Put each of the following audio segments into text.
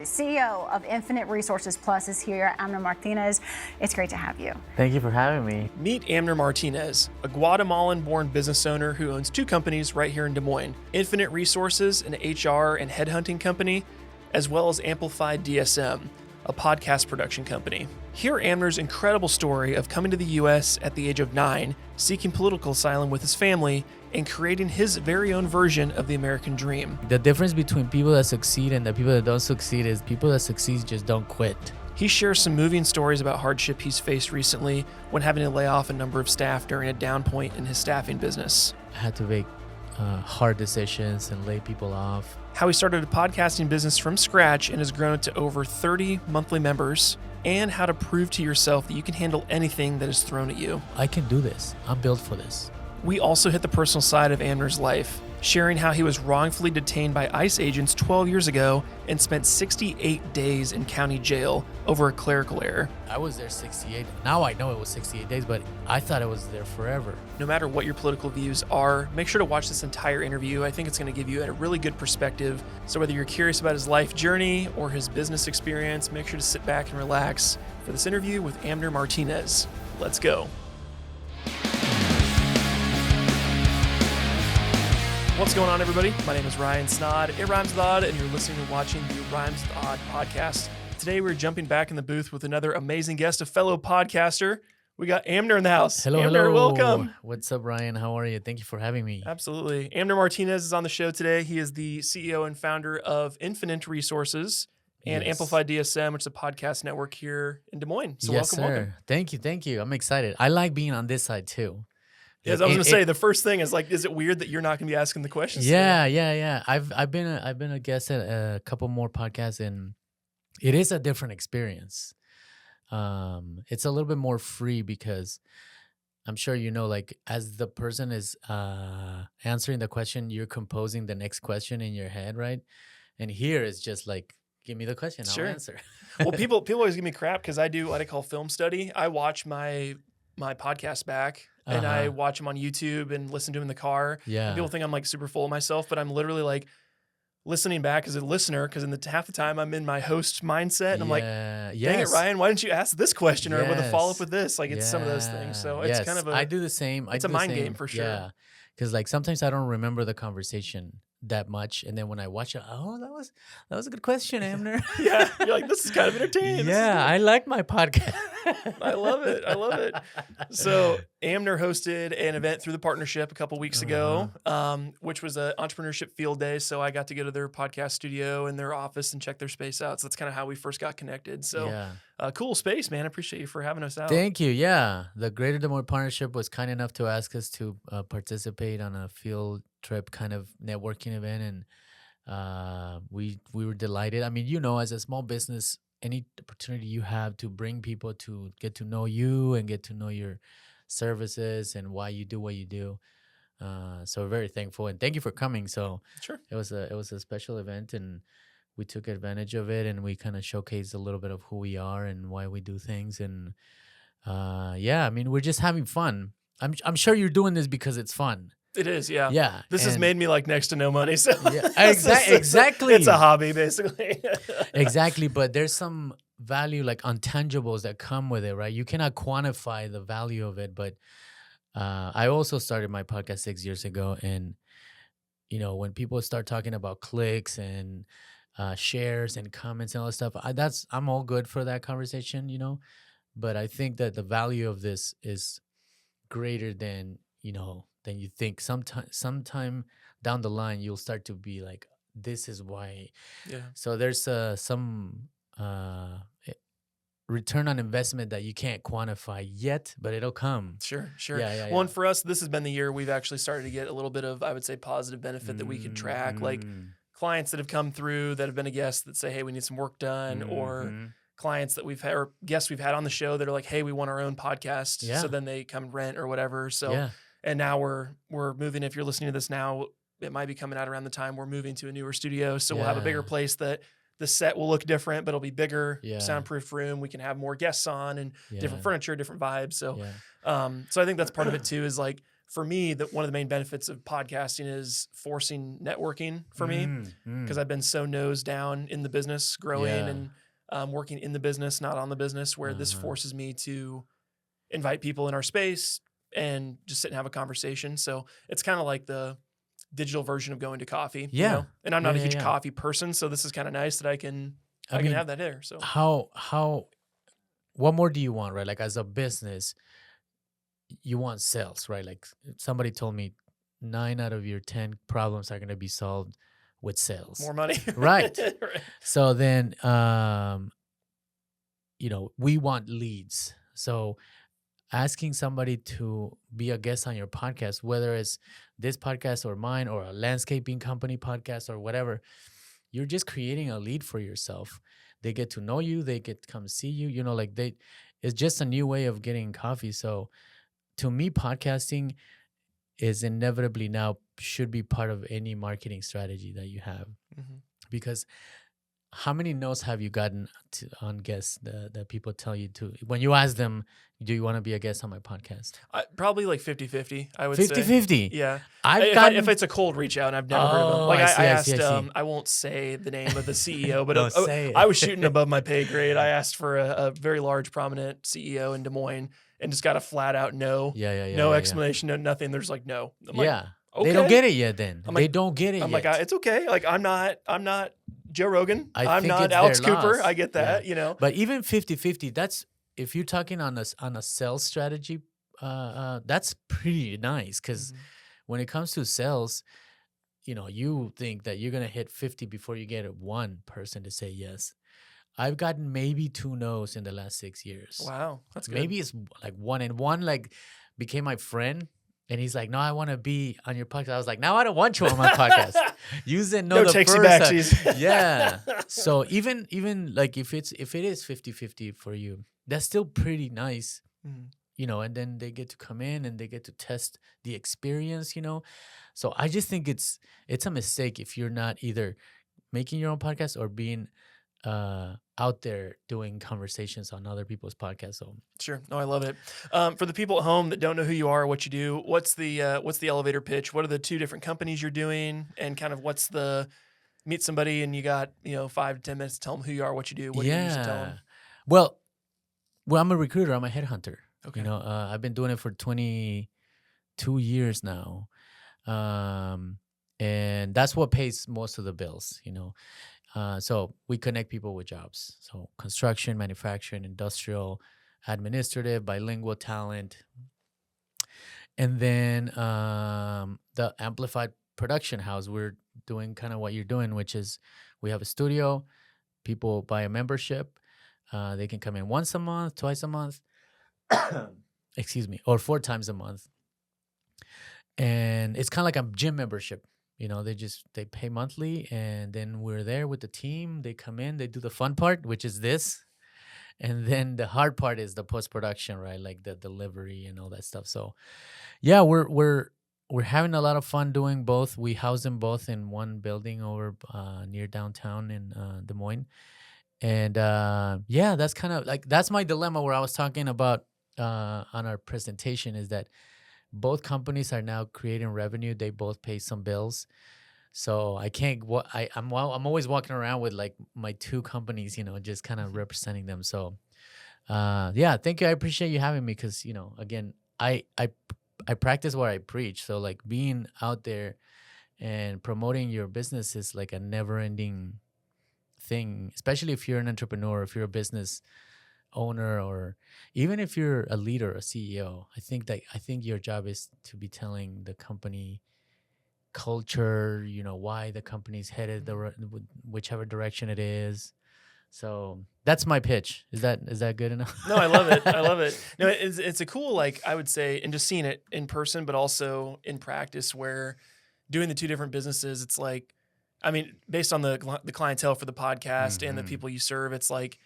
CEO of Infinite Resources Plus is here. Amner Martinez. It's great to have you. Thank you for having me. Meet Amner Martinez, a Guatemalan-born business owner who owns two companies right here in Des Moines. Infinite Resources, an HR and headhunting company, as well as Amplified DSM, a podcast production company. Hear Amner's incredible story of coming to the U.S. at the age of 9, seeking political asylum with his family, and creating his very own version of the American dream. The difference between people that succeed and the people that don't succeed is people that succeed just don't quit. He shares some moving stories about hardship he's faced recently when having to lay off a number of staff during a down point in his staffing business. I had to make hard decisions and lay people off. How he started a podcasting business from scratch and has grown to over 30 monthly members, and how to prove to yourself that you can handle anything that is thrown at you. I can do this. I'm built for this. We also hit the personal side of Amner's life, sharing how he was wrongfully detained by ICE agents 12 years ago and spent 68 days in county jail over a clerical error. I was there 68. Now I know it was 68 days, but I thought it was there forever. No matter what your political views are, make sure to watch this entire interview. I think it's going to give you a really good perspective. So whether you're curious about his life journey or his business experience, make sure to sit back and relax for this interview with Amner Martinez. Let's go. What's going on, everybody? My name is Ryan Snod. It rhymes with odd, and you're listening and watching the Rhymes with Odd podcast. Today, we're jumping back in the booth with another amazing guest, a fellow podcaster. We got Amner in the house. Hello, Amner, hello. welcome. What's up, Ryan? How are you? Thank you for having me. Absolutely. Amner Martinez is on the show today. He is the CEO and founder of Infinite Resources and Yes. Amplified DSM, which is a podcast network here in Des Moines. So Yes, welcome. Thank you. I'm excited. I like being on this side too. Yes, I was going to say, the first thing is is it weird that you're not going to be asking the questions Yeah, today? yeah. I've been a guest at a couple more podcasts, and it is a different experience. It's a little bit more free because I'm sure you know, as the person is answering the question, you're composing the next question in your head, right? And here it's just give me the question, Sure. I'll answer. Well, people always give me crap because I do what I call film study. I watch my podcast back and I watch them on YouTube and listen to them in the car. Yeah. And people think I'm super full of myself, but I'm literally listening back as a listener because half the time I'm in my host mindset and I'm dang it, Ryan, why didn't you ask this question or with a follow up with this? It's some of those things. So it's kind of I do the same. It's a mind game for sure. Yeah. Because sometimes I don't remember the conversation that much, and then when I watch it, that was a good question, Amner. Yeah, you're this is kind of entertaining. Yeah, I like my podcast. I love it. So Amner hosted an event through the partnership a couple weeks ago, which was an entrepreneurship field day. So I got to go to their podcast studio and their office and check their space out. So that's kind of how we first got connected. So cool space, man. I appreciate you for having us out. Thank you. Yeah, the Greater Des Moines Partnership was kind enough to ask us to participate on a field trip kind of networking event, and we were delighted. I mean, as a small business, any opportunity you have to bring people to get to know you and get to know your services and why you do what you do. So we're very thankful, and thank you for coming. So Sure. It was a special event, and we took advantage of it, and we kind of showcased a little bit of who we are and why we do things. And I mean, we're just having fun. I'm sure you're doing this because it's fun. It is, yeah. Yeah. This has made me next to no money. So yeah, exactly. It's a hobby, basically. Exactly. But there's some value, intangibles that come with it, right? You cannot quantify the value of it. But I also started my podcast 6 years ago. And, when people start talking about clicks and shares and comments and all that stuff, I'm all good for that conversation, But I think that the value of this is greater than, than you think. Sometime down the line, you'll start to be this is why. Yeah. So there's some return on investment that you can't quantify yet, but it'll come. Sure. Yeah. Well, and for us, this has been the year we've actually started to get a little bit of, I would say, positive benefit that we can track. Clients that have come through that have been a guest that say, hey, we need some work done, or clients that we've had or guests we've had on the show that are like, hey, we want our own podcast. Yeah. So then they come rent or whatever. So, and now we're moving. If you're listening to this now, it might be coming out around the time we're moving to a newer studio. So we'll have a bigger place that the set will look different, but it'll be bigger, soundproof room. We can have more guests on and different furniture, different vibes. So, so I think that's part of it too, is for me, that one of the main benefits of podcasting is forcing networking for me, because I've been so nose down in the business, growing and working in the business, not on the business, where this forces me to invite people in our space and just sit and have a conversation. So it's kind of like the digital version of going to coffee, you know? And I'm not a huge coffee person, so this is kind of nice that I can have that there. So what more do you want, right? Like as a business, you want sales, right? Like somebody told me 9 out of your 10 problems are going to be solved with sales. More money. Right. So then, we want leads. So asking somebody to be a guest on your podcast, whether it's this podcast or mine or a landscaping company podcast or whatever, you're just creating a lead for yourself. They get to know you. They get to come see you. It's just a new way of getting coffee. So to me, podcasting is inevitably now should be part of any marketing strategy that you have. Because how many no's have you gotten on guests that people tell you to, when you ask them, do you want to be a guest on my podcast? Probably like 50-50, I would 50-50? Yeah. If it's a cold reach out and I've never heard of them. Like I asked, see. I won't say the name of the CEO, but Don't say it. I was shooting above my pay grade. I asked for a very large, prominent CEO in Des Moines and just got a flat out no. No explanation, no nothing. There's like, no. I'm like, okay. They don't get it yet then. I'm they like, don't get it I'm yet. like, it's okay. Like I'm not Joe Rogan. I'm think not it's Alex their Cooper. loss. I get that, you know. But even 50-50, that's, if you're talking on a sales strategy, that's pretty nice. Because when it comes to sales, you think that you're going to hit 50 before you get one person to say yes. I've gotten maybe 2 no's in the last 6 years. Wow, that's good. Maybe it's like one, and one like became my friend. And he's like, no, I want to be on your podcast. I was like, no, I don't want you on my podcast. You said no the takesy first backsies. Yeah. So even like if it is 50-50 for you, that's still pretty nice. And then they get to come in and they get to test the experience, So I just think it's a mistake if you're not either making your own podcast or being out there doing conversations on other people's podcasts. So sure. No, I love it. For the people at home that don't know who you are or what you do, what's the elevator pitch? What are the 2 different companies you're doing, and kind of what's the meet somebody and you got 5 to 10 minutes to tell them who you are, what you do? What do you usually tell them? Well, I'm a recruiter. I'm a headhunter. Okay. I've been doing it for 22 years now, and that's what pays most of the bills. So we connect people with jobs. So construction, manufacturing, industrial, administrative, bilingual talent. And then the amplified production house, we're doing kind of what you're doing, which is we have a studio. People buy a membership. They can come in once a month, twice a month, excuse me, or 4 times a month. And it's kind of like a gym membership. They pay monthly, and then we're there with the team. They come in, they do the fun part, which is this. And then the hard part is the post-production, right? Like the delivery and all that stuff. So yeah, we're having a lot of fun doing both. We house them both in one building over near downtown in Des Moines. And that's kind of like, that's my dilemma where I was talking about on our presentation, is that both companies are now creating revenue. They both pay some bills. So I can't, I'm always walking around with like my 2 companies, just kind of representing them. So thank you. I appreciate you having me because, again, I practice what I preach. So like being out there and promoting your business is like a never ending thing, especially if you're an entrepreneur, if you're a business owner, or even if you're a leader, a CEO. I think your job is to be telling the company culture, why the company's headed whichever direction it is. So that's my pitch. Is that good enough? No, I love it. I love it. No, it's a cool, like I would say, and just seeing it in person, but also in practice, where doing the 2 different businesses, it's like, I mean, based on the clientele for the podcast and the people you serve, it's like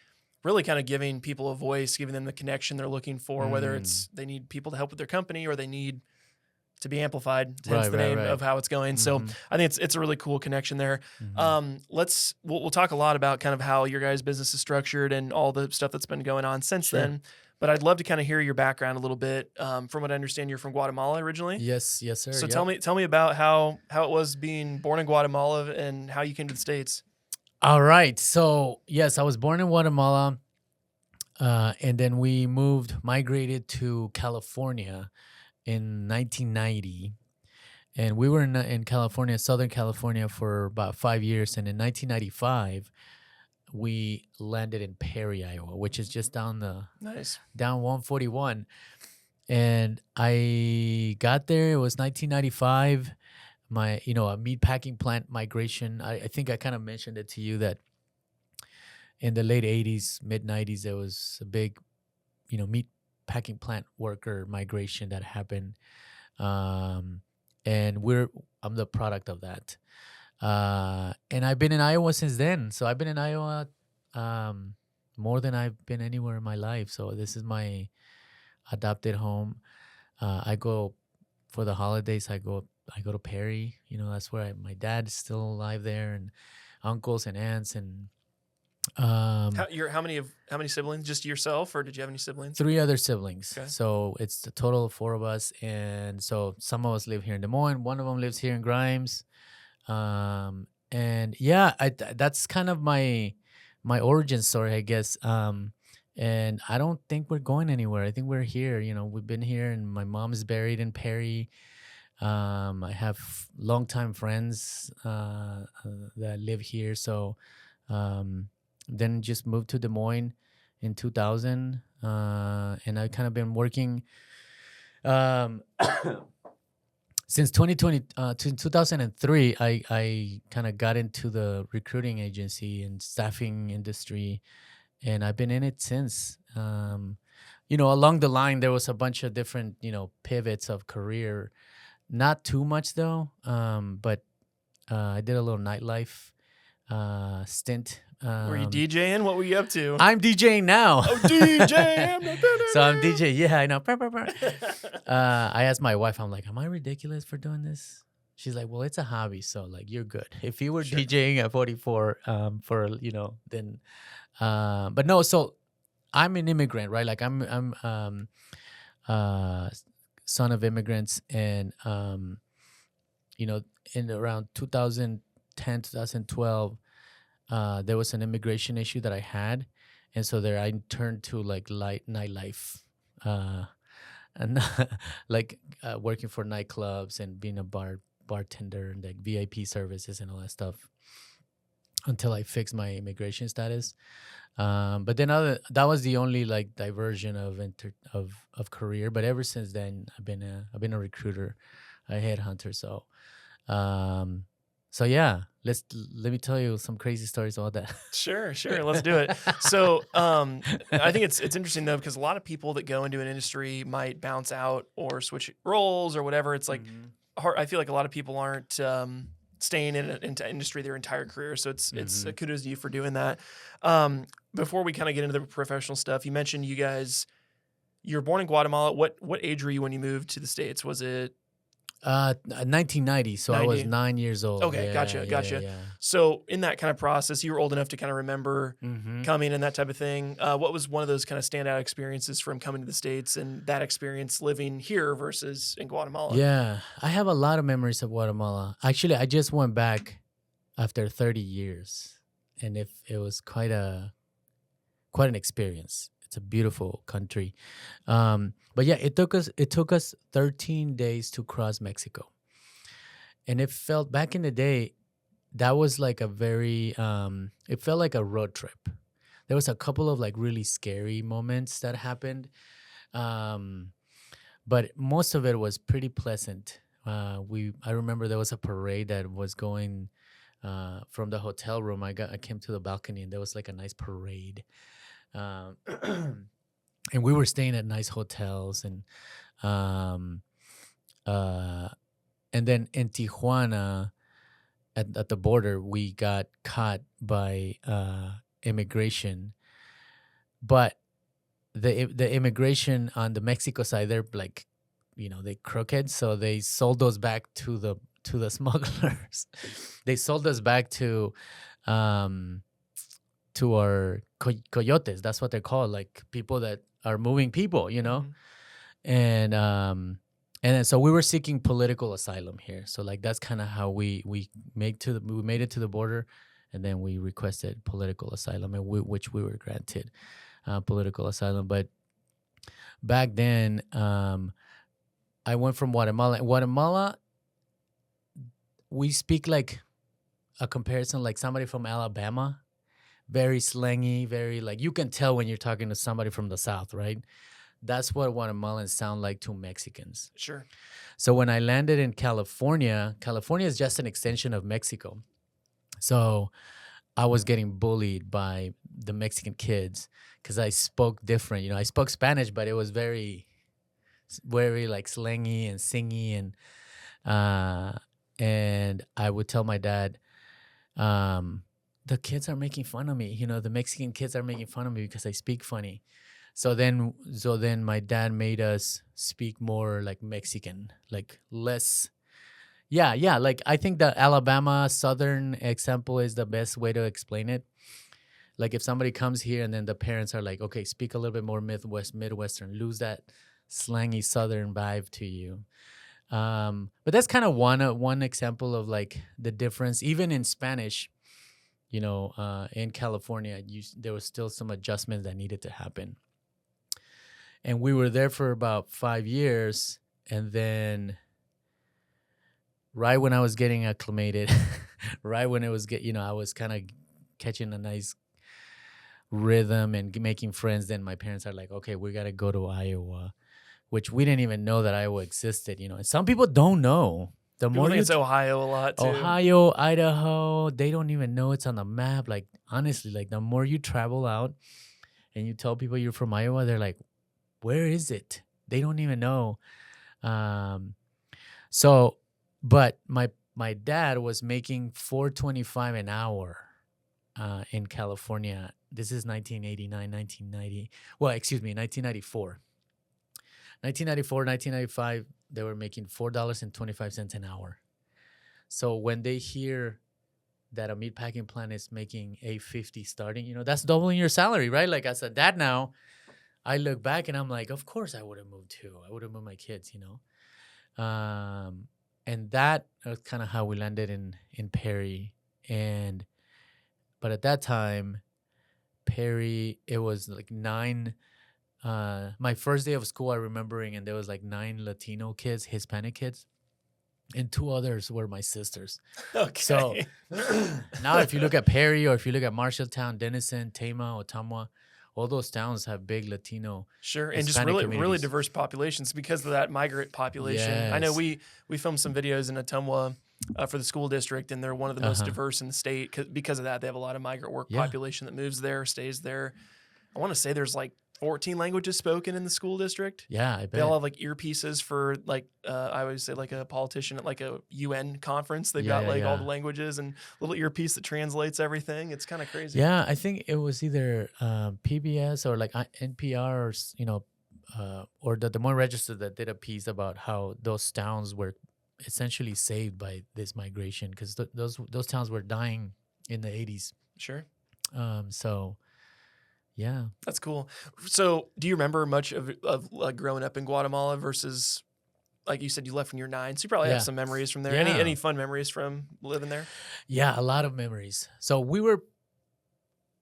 really kind of giving people a voice, giving them the connection they're looking for, whether it's they need people to help with their company or they need to be amplified, hence the name of how it's going. So I think it's a really cool connection there. We'll talk a lot about kind of how your guys' business is structured and all the stuff that's been going on since then. But I'd love to kind of hear your background a little bit. From what I understand, you're from Guatemala originally. Yes, sir. So Yep. tell me about how it was being born in Guatemala and how you came to the States. All right. So yes, I was born in Guatemala, and then we migrated to California in 1990. And we were in California, Southern California, for about 5 years. And in 1995, we landed in Perry, Iowa, which is just down Nice. down 141. And I got there. It was 1995. A meat packing plant migration. I think I kind of mentioned it to you that in the late 80s, mid 90s, there was a big, meat packing plant worker migration that happened. And I'm the product of that. And I've been in Iowa since then. So I've been in Iowa more than I've been anywhere in my life. So this is my adopted home. I go for the holidays. I go to Perry. That's where my dad's still alive there, and uncles and aunts and How many siblings? Just yourself, or did you have any siblings? 3 other siblings. Okay. So it's a total of 4 of us, and so some of us live here in Des Moines. One of them lives here in Grimes. And yeah, that's kind of my origin story, I guess. And I don't think we're going anywhere. I think we're here. We've been here, and my mom is buried in Perry. I have longtime friends that live here. So then just moved to Des Moines in 2000. And I've kind of been working since 2003. I kind of got into the recruiting agency and staffing industry, and I've been in it since. Along the line, there was a bunch of different, pivots of career. Not too much though, but I did a little nightlife stint. Were you DJing? What were you up to? I'm DJing now. Oh, DJ! So I'm DJ. Yeah, I know. I asked my wife, I'm like, am I ridiculous for doing this? She's like, well, it's a hobby, so like you're good. If you were DJing at 44, then. But no, so I'm an immigrant, right? Like I'm son of immigrants, and in around 2010, 2012, there was an immigration issue that I had, and so there I turned to like light nightlife, and working for nightclubs and being a bartender and like VIP services and all that stuff until I fixed my immigration status. But then that was the only like diversion of career. But ever since then, I've been a recruiter, a headhunter. So yeah, let me tell you some crazy stories about that. Sure. Let's do it. So I think it's interesting though, because a lot of people that go into an industry might bounce out or switch roles or whatever. It's like hard. I feel like a lot of people aren't staying into industry their entire career. So it's kudos to you for doing that. Before we kind of get into the professional stuff, you mentioned you were born in Guatemala. What age were you when you moved to the States? Was it 1990? So 90. I was 9 years old. Okay, gotcha. Yeah. So in that kind of process, you were old enough to kind of remember coming and that type of thing. What was one of those kind of standout experiences from coming to the States and that experience living here versus in Guatemala? Yeah, I have a lot of memories of Guatemala. Actually, I just went back after 30 years, and it was quite an experience. It's a beautiful country. But yeah, it took us 13 days to cross Mexico. And it felt back in the day, that was like a very, it felt like a road trip. There was a couple of like really scary moments that happened. But most of it was pretty pleasant. I remember there was a parade that was going from the hotel room. I came to the balcony, and there was like a nice parade. And we were staying at nice hotels, and then in Tijuana, at the border, we got caught by immigration. But the immigration on the Mexico side, they're like, they crooked, so they sold us back to the smugglers. They sold us back to to our coyotes. That's what they're called, like people that are moving people, you know. And then so we were seeking political asylum here. So like that's kind of how we made it to the border, and then we requested political asylum, and which we were granted political asylum. But back then, I went from Guatemala. In Guatemala, we speak like a comparison, like somebody from Alabama, very slangy, very like you can tell when you're talking to somebody from the South, right? That's what Guatemalans sound like to Mexicans. Sure. So when I landed in California, California is just an extension of Mexico. So I was getting bullied by the Mexican kids because I spoke different. You know, I spoke Spanish, but it was very like slangy and singy, and I would tell my dad, the kids are making fun of me. You know, the Mexican kids are making fun of me because I speak funny. So then my dad made us speak more like Mexican, like less. Yeah. Like I think the Alabama Southern example is the best way to explain it. Like if somebody comes here and then the parents are like, okay, speak a little bit more Midwestern, lose that slangy Southern vibe to you. But that's kind of one example of like the difference. Even in Spanish, you know, in California, there was still some adjustments that needed to happen. And we were there for about 5 years. And then right when I was getting acclimated, right when it was I was kind of catching a nice rhythm and making friends. Then my parents are like, okay, we got to go to Iowa, which we didn't even know that Iowa existed, you know. And some people don't know. The People more think it's Ohio a lot too. Ohio, Idaho, they don't even know it's on the map. Like honestly, like the more you travel out and you tell people you're from Iowa, they're like, where is it? They don't even know. So, but my dad was making $4.25 an hour in California. This is 1989, 1990. Well, excuse me, 1994. 1994, 1995, they were making $4.25 an hour. So when they hear that a meatpacking plant is making $8.50 starting, you know, that's doubling your salary, right? Like as a dad now, I look back and I'm like, of course I would have moved too. I would have moved my kids, you know. And that was kind of how we landed in Perry. But at that time, Perry, it was like 9. My first day of school, I remembering, and there was like 9 Latino kids, Hispanic kids, and 2 others were my sisters. Okay. So now if you look at Perry or if you look at Marshalltown, Denison, Tama, Ottumwa, all those towns have big Latino. Sure, and just Hispanic really communities. diverse populations because of that migrant population. I know Yes. we filmed some videos in Ottumwa for the school district, and they're one of the most diverse in the state. Because of that, they have a lot of migrant work population that moves there, stays there. I want to say there's like 14 languages spoken in the school district. Yeah, I bet. They all have like earpieces for like I always say like a politician at like a UN conference. They've got like all the languages and little earpiece that translates everything. It's kind of crazy. Yeah, I think it was either PBS or like NPR or or the Des Moines Register that did a piece about how those towns were essentially saved by this migration because those towns were dying in the 80s. Sure. So. Yeah, that's cool. So, do you remember much of like growing up in Guatemala versus, like you said, you left when you were 9? So you probably have some memories from there. Yeah. Any fun memories from living there? Yeah, a lot of memories. So we were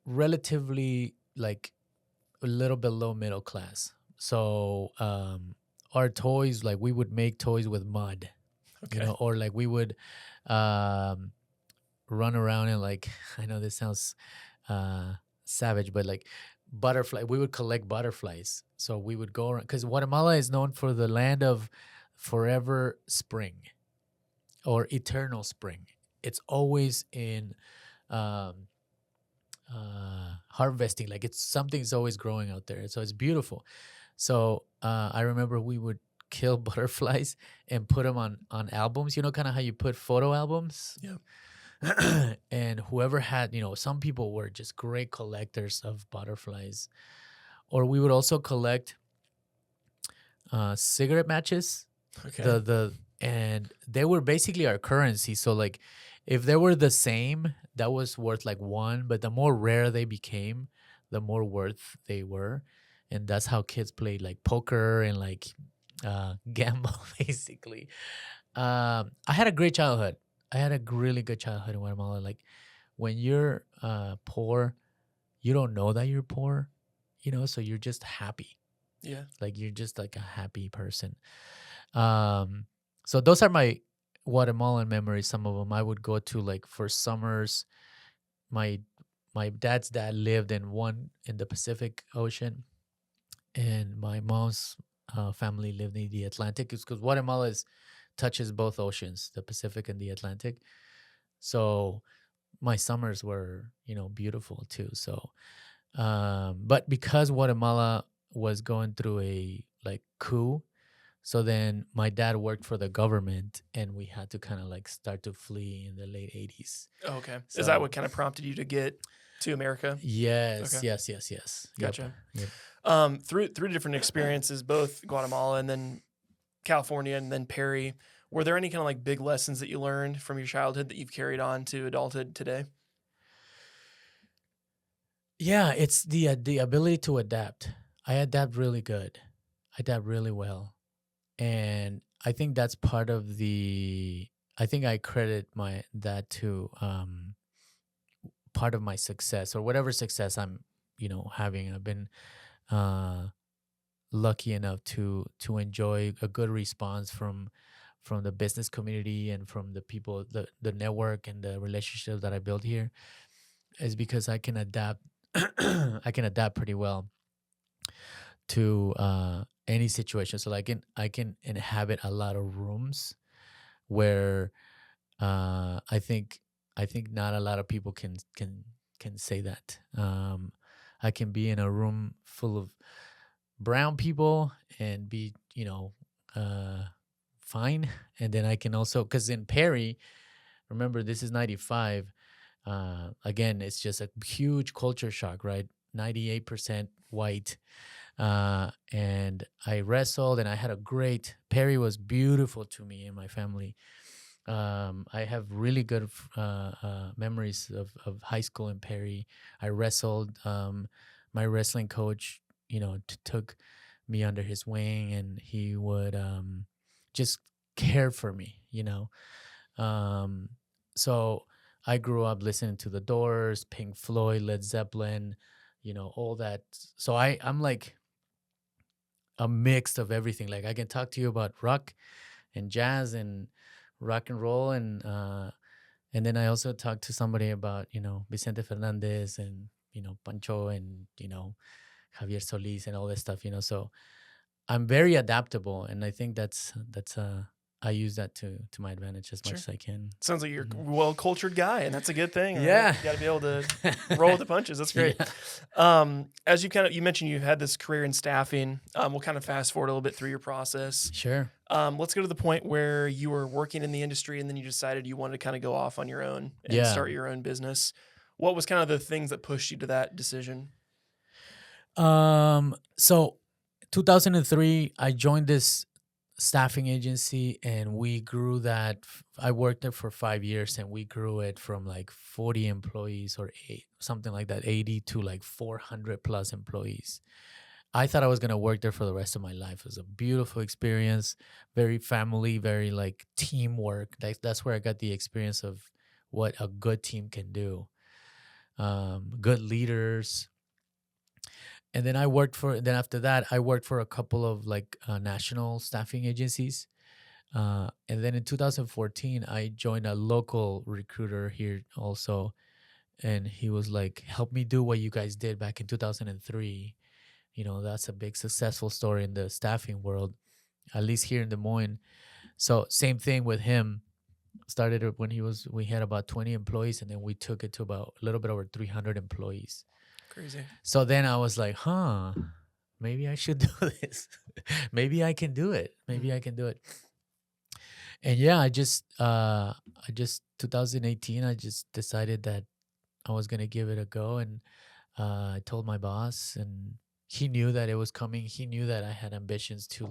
relatively like a little below middle class. So our toys, like we would make toys with mud, you know, or like we would run around and like I know this sounds. Savage, but like butterfly, we would collect butterflies. So we would go around because Guatemala is known for the land of forever spring or eternal spring. It's always in harvesting, like something's always growing out there. So it's beautiful. So I remember we would kill butterflies and put them on albums. You know, kind of how you put photo albums. Yeah. And whoever had, you know, some people were just great collectors of butterflies. Or we would also collect cigarette matches. Okay. And they were basically our currency. So like if they were the same, that was worth like one. But the more rare they became, the more worth they were, and that's how kids played like poker and like gamble, basically. I had a great childhood. I had a really good childhood in Guatemala. Like when you're poor, you don't know that you're poor, so you're just happy. Yeah. Like you're just like a happy person. So those are my Guatemalan memories. Some of them I would go to like for summers. My dad's dad lived in the Pacific Ocean, and my mom's family lived in the Atlantic. Because Guatemala touches both oceans, the Pacific and the Atlantic. So my summers were, beautiful too. So, but because Guatemala was going through a like coup, so then my dad worked for the government, and we had to kind of like start to flee in the late 80s. Oh, okay. So, is that what kind of prompted you to get to America? Yes, Okay. yes. Gotcha. Yep. Through different experiences, both Guatemala and then California and then Perry, were there any kind of like big lessons that you learned from your childhood that you've carried on to adulthood today? Yeah, it's the ability to adapt. I adapt really good. I adapt really well. And I think that's part of I think I credit that to part of my success, or whatever success I'm, having. I've been lucky enough to enjoy a good response from the business community and from the people, the network and the relationships that I built here, is because I can adapt. I can adapt pretty well to any situation. So I can inhabit a lot of rooms where I think not a lot of people can say that. I can be in a room full of brown people and be fine, and then I can also, because in Perry, remember this is 95. Again, it's just a huge culture shock, right? 98% white. And I wrestled, and I had Perry was beautiful to me and my family. I have really good memories of high school in Perry. I wrestled. My wrestling coach, took me under his wing, and he would just care for me, So I grew up listening to The Doors, Pink Floyd, Led Zeppelin, all that. So I'm like a mix of everything. Like I can talk to you about rock and jazz and rock and roll, and then I also talk to somebody about Vicente Fernandez and Pancho and Javier Solis and all this stuff. So I'm very adaptable, and I think that's I use that to my advantage as much as I can. Sounds like you're a well-cultured guy, and that's a good thing. Yeah. Right? You got to be able to roll with the punches. That's great. Yeah. As you mentioned, you've had this career in staffing. We'll kind of fast forward a little bit through your process. Sure. Let's go to the point where you were working in the industry, and then you decided you wanted to kind of go off on your own and start your own business. What was kind of the things that pushed you to that decision? So 2003, I joined this staffing agency, and we grew that. I worked there for 5 years, and we grew it from like 40 employees or something like that, 80 to like 400 plus employees. I thought I was going to work there for the rest of my life. It was a beautiful experience, very family, very like teamwork. That's where I got the experience of what a good team can do. Good leaders. And then after that, I worked for a couple of like national staffing agencies. And then in 2014, I joined a local recruiter here also. And he was like, help me do what you guys did back in 2003. That's a big successful story in the staffing world, at least here in Des Moines. So same thing with him. Started when we had about 20 employees, and then we took it to about a little bit over 300 employees. Crazy. So then I was like, maybe I should do this. Maybe I can do it. Maybe I can do it. And yeah, I just 2018, I just decided that I was going to give it a go. And I told my boss, and he knew that it was coming. He knew that I had ambitions to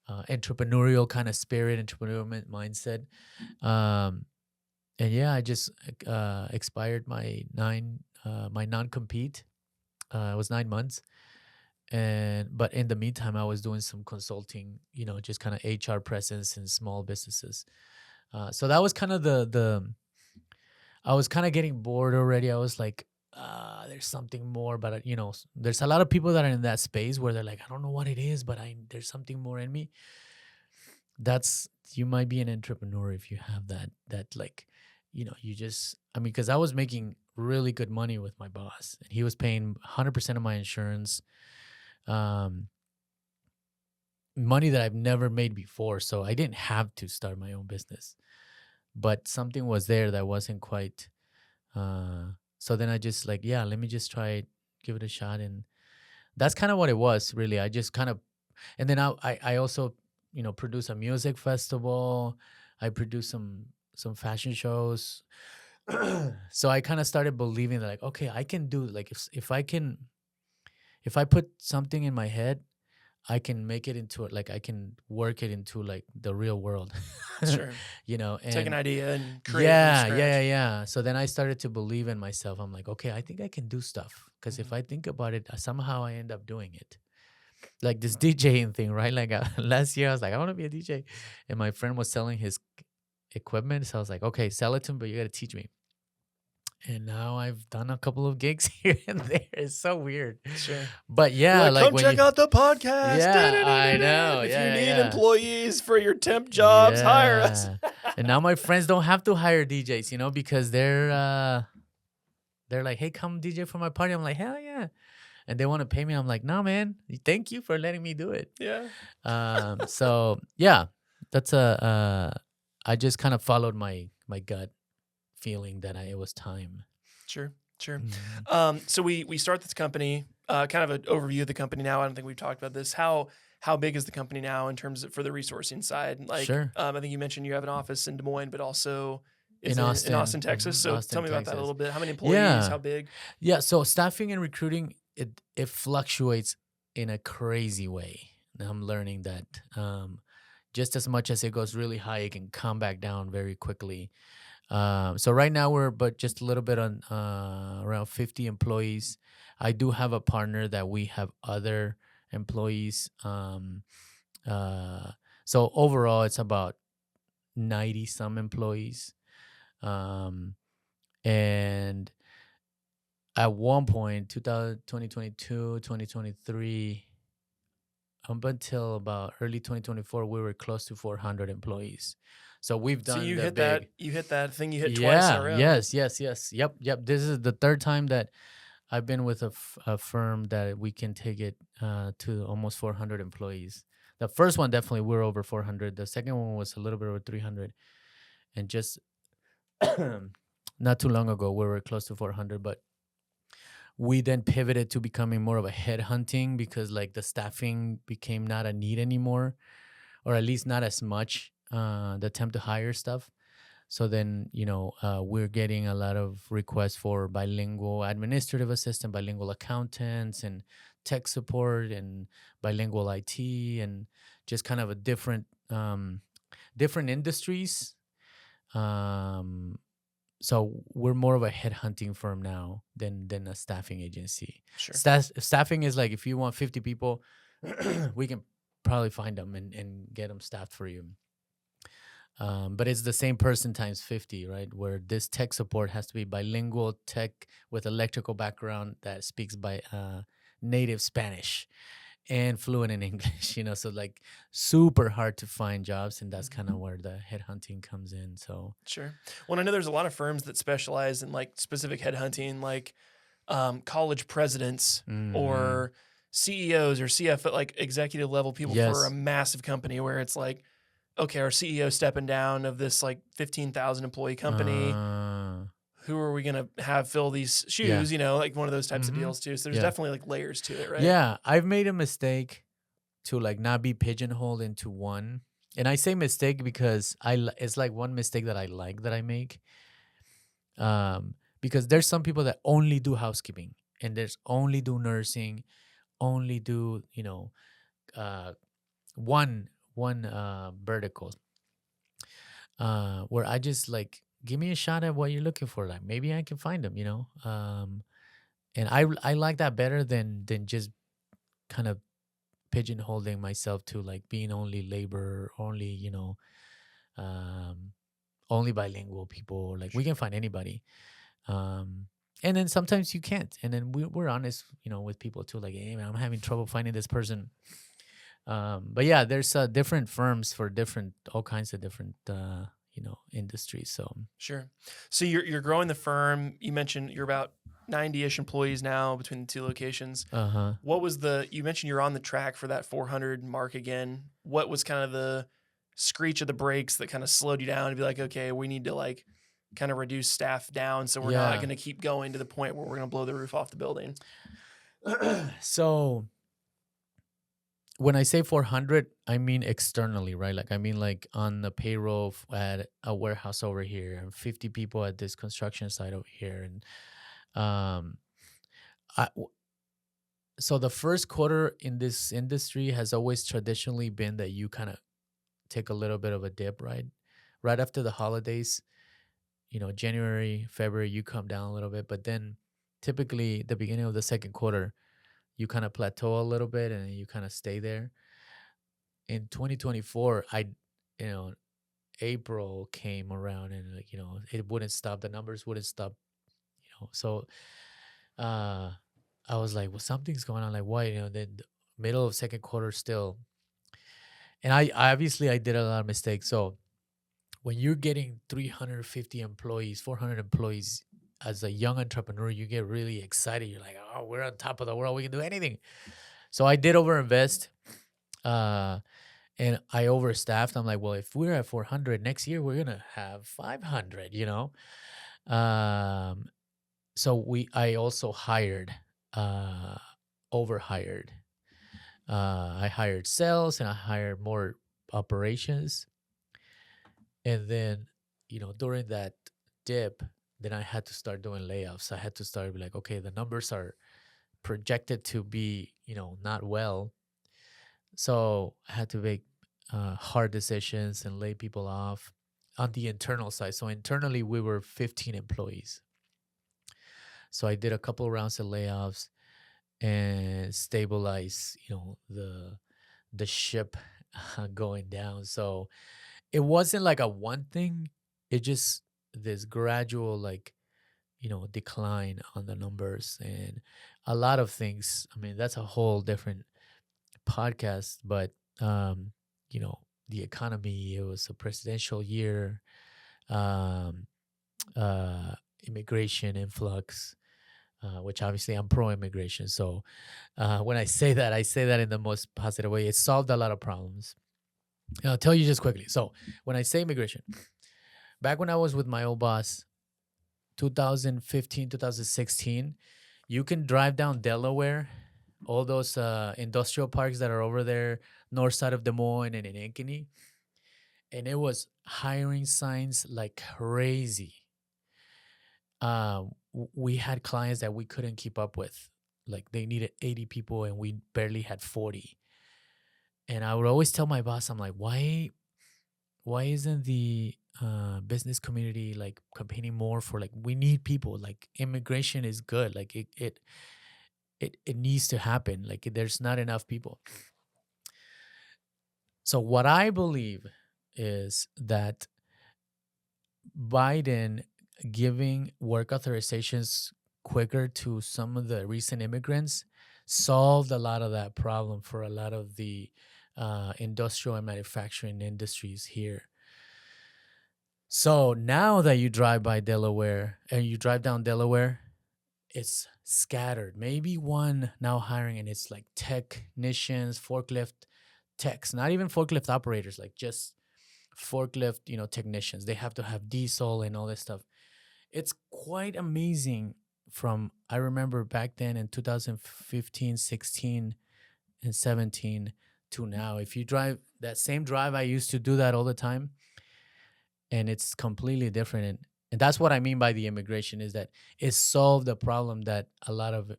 entrepreneurial kind of spirit, entrepreneurial mindset. and yeah, I just expired my my non-compete. It was 9 months, but in the meantime, I was doing some consulting, just kind of HR presence in small businesses. So that was kind of the I was kind of getting bored already. I was like, there's something more, but there's a lot of people that are in that space where they're like, I don't know what it is, but there's something more in me. That's You might be an entrepreneur if you have that like, you just, I mean, because I was making really good money with my boss, and he was paying 100% of my insurance, um, money that I've never made before. So I didn't have to start my own business, but something was there that wasn't quite. So then I just like, yeah, let me just try it, give it a shot, and that's kind of what it was, really. I just kind of, and then I also, produce a music festival. I produce some fashion shows. So I kind of started believing that, like, okay, I can do, like, if I put something in my head, I can make it into it, like I can work it into like the real world. Sure. Take an And idea and create it from scratch. yeah. So then I started to believe in myself. I'm like, okay, I think I can do stuff, because if I think about it, somehow I end up doing it. Like this DJing thing, right? Like last year, I was like, I want to be a DJ, and my friend was selling his equipment, so I was like, okay, sell it to him, but you got to teach me. And now I've done a couple of gigs here and there. It's so weird. Sure. But yeah, You're like, come when check out the podcast. Yeah, I know. If Yeah, you need yeah. employees for your temp jobs, hire us. Yeah. And now my friends don't have to hire DJs, because they're like, hey, come DJ for my party. I'm like, hell yeah. And they want to pay me. I'm like, no, man, thank you for letting me do it. Yeah. So yeah, that's I just kind of followed my gut feeling that it was time. Sure. Mhm. So we start this company, kind of an overview of the company now. I don't think we've talked about this. How big is the company now in terms of for the resourcing side? Like, Sure. I think you mentioned you have an office in Des Moines, but also In Austin. Texas. Mhm, So Austin, tell me about that a Texas. little bit. How many employees? Yeah. How big? Yeah, so staffing and recruiting, it fluctuates in a crazy way. And I'm learning that just as much as it goes really high, it can come back down very quickly. So right now we're but just a little bit on around 50 employees. I do have a partner that we have other employees. So overall, it's about 90 some employees. And at one point, 2022, 2023, up until about early 2024, we were close to 400 employees. So we've done So you the hit big. that. You hit that thing. You hit twice in a row. Yes. Yep. This is the third time that I've been with a firm that we can take it to almost 400 employees. The first one, definitely, we're over 400. The second one was a little bit over 300. And just not too long ago, we were close to 400. But we then pivoted to becoming more of a headhunting, because like the staffing became not a need anymore, or at least not as much, the attempt to hire stuff. So then, we're getting a lot of requests for bilingual administrative assistant, bilingual accountants, and tech support, and bilingual IT, and just kind of a different industries. So we're more of a headhunting firm now than a staffing agency. Sure. Staffing is like, if you want 50 people, we can probably find them and get them staffed for you. But it's the same person times 50, right? Where this tech support has to be bilingual tech with electrical background that speaks by native Spanish and fluent in English, so like super hard to find jobs. And that's kind of where the headhunting comes in. So Sure. Well, I know there's a lot of firms that specialize in like specific headhunting, like college presidents or CEOs or CFO, like executive level people for a massive company, where it's like, okay, our CEO stepping down of this like 15,000 employee company. Who are we going to have fill these shoes? Like one of those types of deals too. So there's definitely like layers to it, right? Yeah. I've made a mistake to like not be pigeonholed into one. And I say mistake because it's like one mistake that I like that I make. Because there's some people that only do housekeeping, and there's only do nursing, only do, one vertical. Where I just like give me a shot at what you're looking for. Like maybe I can find them, and I like that better than just kind of pigeonholing myself to like being only labor, only, um, only bilingual people. Like we can find anybody. Um, and then sometimes you can't. And then we're honest, with people too. Like, hey man, I'm having trouble finding this person. But yeah, there's different firms for all kinds of different, industries. So Sure. So you're growing the firm. You mentioned you're about 90-ish employees now between the two locations. What was you mentioned you're on the track for that 400 mark again. What was kind of the screech of the brakes that kind of slowed you down to be like, okay, we need to like kind of reduce staff down so we're not going to keep going to the point where we're going to blow the roof off the building? So when I say 400, I mean externally, right? Like I mean like on the payroll at a warehouse over here, and 50 people at this construction site over here, and um, so the first quarter in this industry has always traditionally been that you kind of take a little bit of a dip, right after the holidays. January, February, you come down a little bit, but then typically the beginning of the second quarter, you kind of plateau a little bit and you kind of stay there. In 2024, April came around and like, it wouldn't stop. The numbers wouldn't stop, So I was like, well, something's going on. Like, why? Then the middle of second quarter still. And I obviously I did a lot of mistakes. So when you're getting 350 employees, 400 employees as a young entrepreneur, you get really excited. You're like, oh, we're on top of the world. We can do anything. So I did overinvest. And I overstaffed. I'm like, well, if we're at 400 next year, we're gonna have 500. So I also hired, overhired. I hired sales and I hired more operations. And then, during that dip, then I had to start doing layoffs. I had to start be like, okay, the numbers are projected to be, not well. So I had to make hard decisions and lay people off on the internal side. So internally, we were 15 employees. So I did a couple of rounds of layoffs and stabilize, the ship going down. So it wasn't like a one thing. It just this gradual decline on the numbers and a lot of things. I mean, that's a whole different podcast, but the economy, it was a presidential year, um, immigration influx, which obviously I'm pro-immigration. So when I say that in the most positive way. It solved a lot of problems. And I'll tell you just quickly. So when I say immigration, back when I was with my old boss, 2015, 2016, you can drive down Delaware, all those industrial parks that are over there, north side of Des Moines and in Ankeny. And it was hiring signs like crazy. We had clients that we couldn't keep up with. Like they needed 80 people and we barely had 40. And I would always tell my boss, I'm like, why isn't the business community like campaigning more for like, we need people, like immigration is good. Like it needs to happen. Like there's not enough people. So what I believe is that Biden giving work authorizations quicker to some of the recent immigrants solved a lot of that problem for a lot of the industrial and manufacturing industries here. So now that you drive by Delaware and you drive down Delaware, it's scattered. Maybe one now hiring, and it's like technicians, forklift techs, not even forklift operators, like just forklift, technicians. They have to have diesel and all this stuff. It's quite amazing I remember back then in 2015, 16, and 17 to now. If you drive that same drive, I used to do that all the time. And it's completely different. And that's what I mean by the immigration, is that it solved the problem that a lot of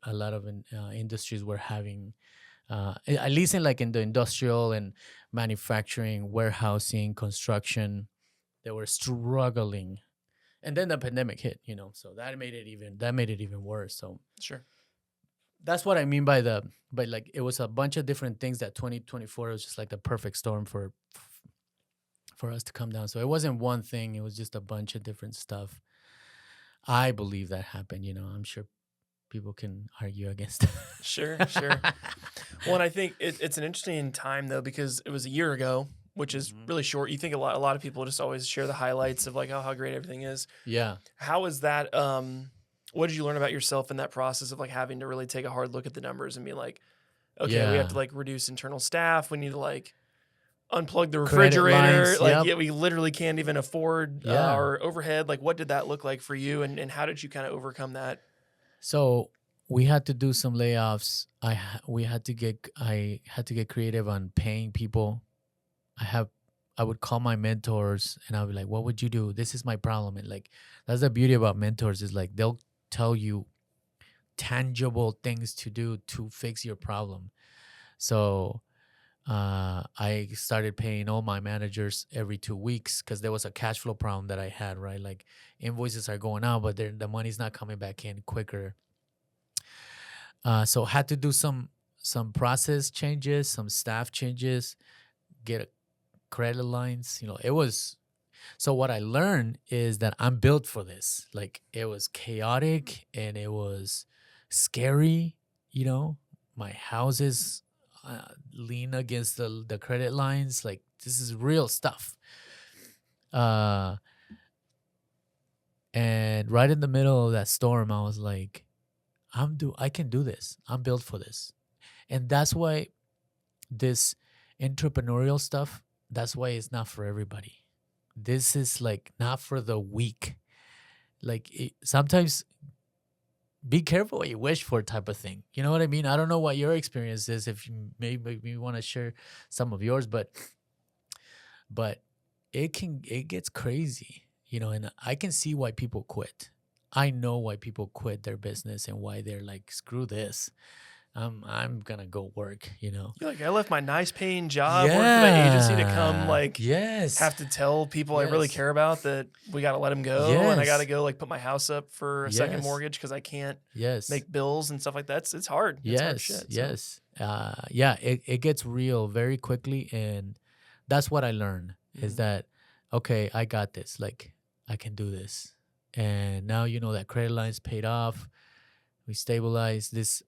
industries were having, at least in the industrial and manufacturing, warehousing, construction. They were struggling, And then the pandemic hit, so that made it even worse. So Sure. that's what I mean by like it was a bunch of different things that 2024 was just like the perfect storm for us to come down. So it wasn't one thing, it was just a bunch of different stuff. I believe that happened, I'm sure people can argue against it. Sure. Well, and I think it's an interesting time though, because it was a year ago, which is really short. You think a lot of people just always share the highlights of like, oh, how great everything is. Yeah. How is that? What did you learn about yourself in that process of like having to really take a hard look at the numbers and be like, okay, we have to like reduce internal staff. We need to like unplug the refrigerator. Lines, we literally can't even afford our overhead. Like, what did that look like for you? And how did you kind of overcome that? So we had to do some layoffs. I had to get creative on paying people. I would call my mentors and I'd be like, what would you do? This is my problem. And like, that's the beauty about mentors is like, they'll tell you tangible things to do to fix your problem. So I started paying all my managers every 2 weeks because there was a cash flow problem that I had, right? Like invoices are going out, but the money's not coming back in quicker. So had to do some process changes, some staff changes, get credit lines. It was. So what I learned is that I'm built for this. Like it was chaotic and it was scary. My houses lean against the credit lines. Like this is real stuff. And right in the middle of that storm, I was like, I can do this. I'm built for this. And that's why this entrepreneurial stuff, that's why it's not for everybody. This is like not for the weak. Like sometimes be careful what you wish for type of thing. You know what I mean? I don't know what your experience is. If you maybe want to share some of yours, but it gets crazy, and I can see why people quit. I know why people quit their business and why they're like, screw this. I'm gonna go work, You're like, I left my nice paying job, work for that agency to come have to tell people I really care about that we got to let them go. And I got to go like put my house up for a second mortgage because I can't make bills and stuff like that. It's hard. It's hard shit, It gets real very quickly. And that's what I learned is that, okay, I got this. Like I can do this. And now, that credit line's paid off. We stabilized this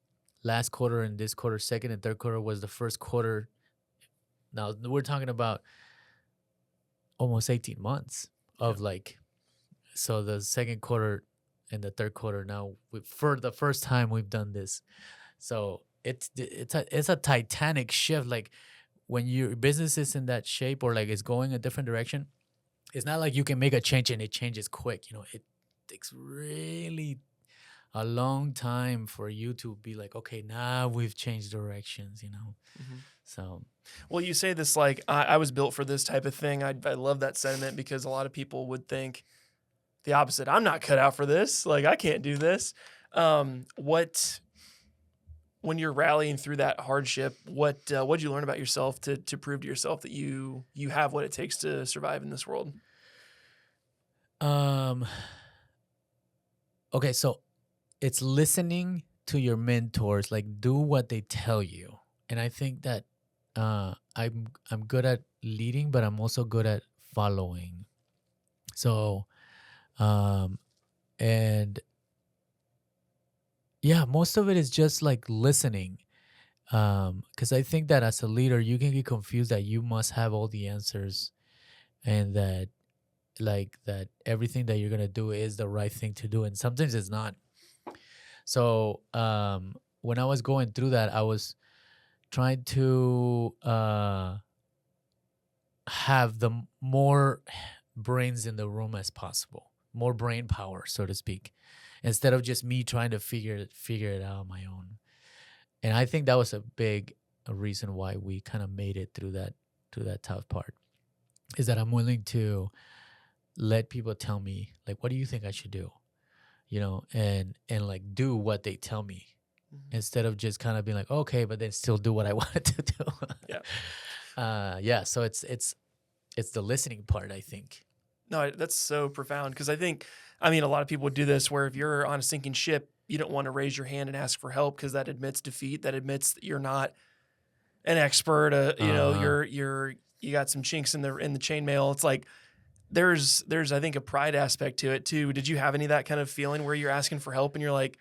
last quarter, and this quarter, second and third quarter was the first quarter. Now we're talking about almost 18 months of so the second quarter and the third quarter now for the first time we've done this. So it's a titanic shift. Like when your business is in that shape or like it's going a different direction, it's not like you can make a change and it changes quick. It takes really a long time for you to be like, okay, now we've changed directions, So, well, you say this like I was built for this type of thing. I love that sentiment because a lot of people would think the opposite. I'm not cut out for this. Like I can't do this. When you're rallying through that hardship, what'd you learn about yourself to prove to yourself that you have what it takes to survive in this world? Okay, so it's listening to your mentors, like do what they tell you. And I think that I'm good at leading, but I'm also good at following. So, and yeah, most of it is just like listening. Because I think that as a leader, you can get confused that you must have all the answers and that everything that you're going to do is the right thing to do. And sometimes it's not. So when I was going through that, I was trying to have the more brains in the room as possible, more brain power, so to speak, instead of just me trying to figure it out on my own. And I think that was a big reason why we kind of made it through that tough part, is that I'm willing to let people tell me, like, what do you think I should do? And like do what they tell me instead of just kind of being like, okay, but then still do what I wanted to do. Yeah. So it's the listening part, I think. No, that's so profound because I mean, a lot of people would do this where if you're on a sinking ship, you don't want to raise your hand and ask for help because that admits defeat. That admits that you're not an expert. You know, you got some chinks in the chainmail. It's like there's I think a pride aspect to it too. Did you have any of that kind of feeling where you're asking for help and you're like,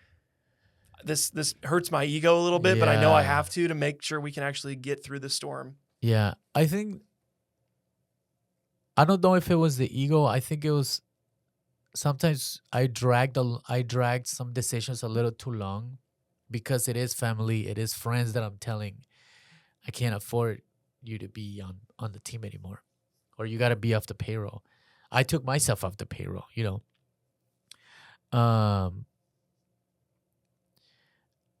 this hurts my ego a little bit, but I know I have to make sure we can actually get through the storm? Yeah, I don't know if it was the ego. I think it was sometimes I dragged some decisions a little too long because it is family, it is friends that I'm telling I can't afford you to be on the team anymore, or you got to be off the payroll. I took myself off the payroll, you know.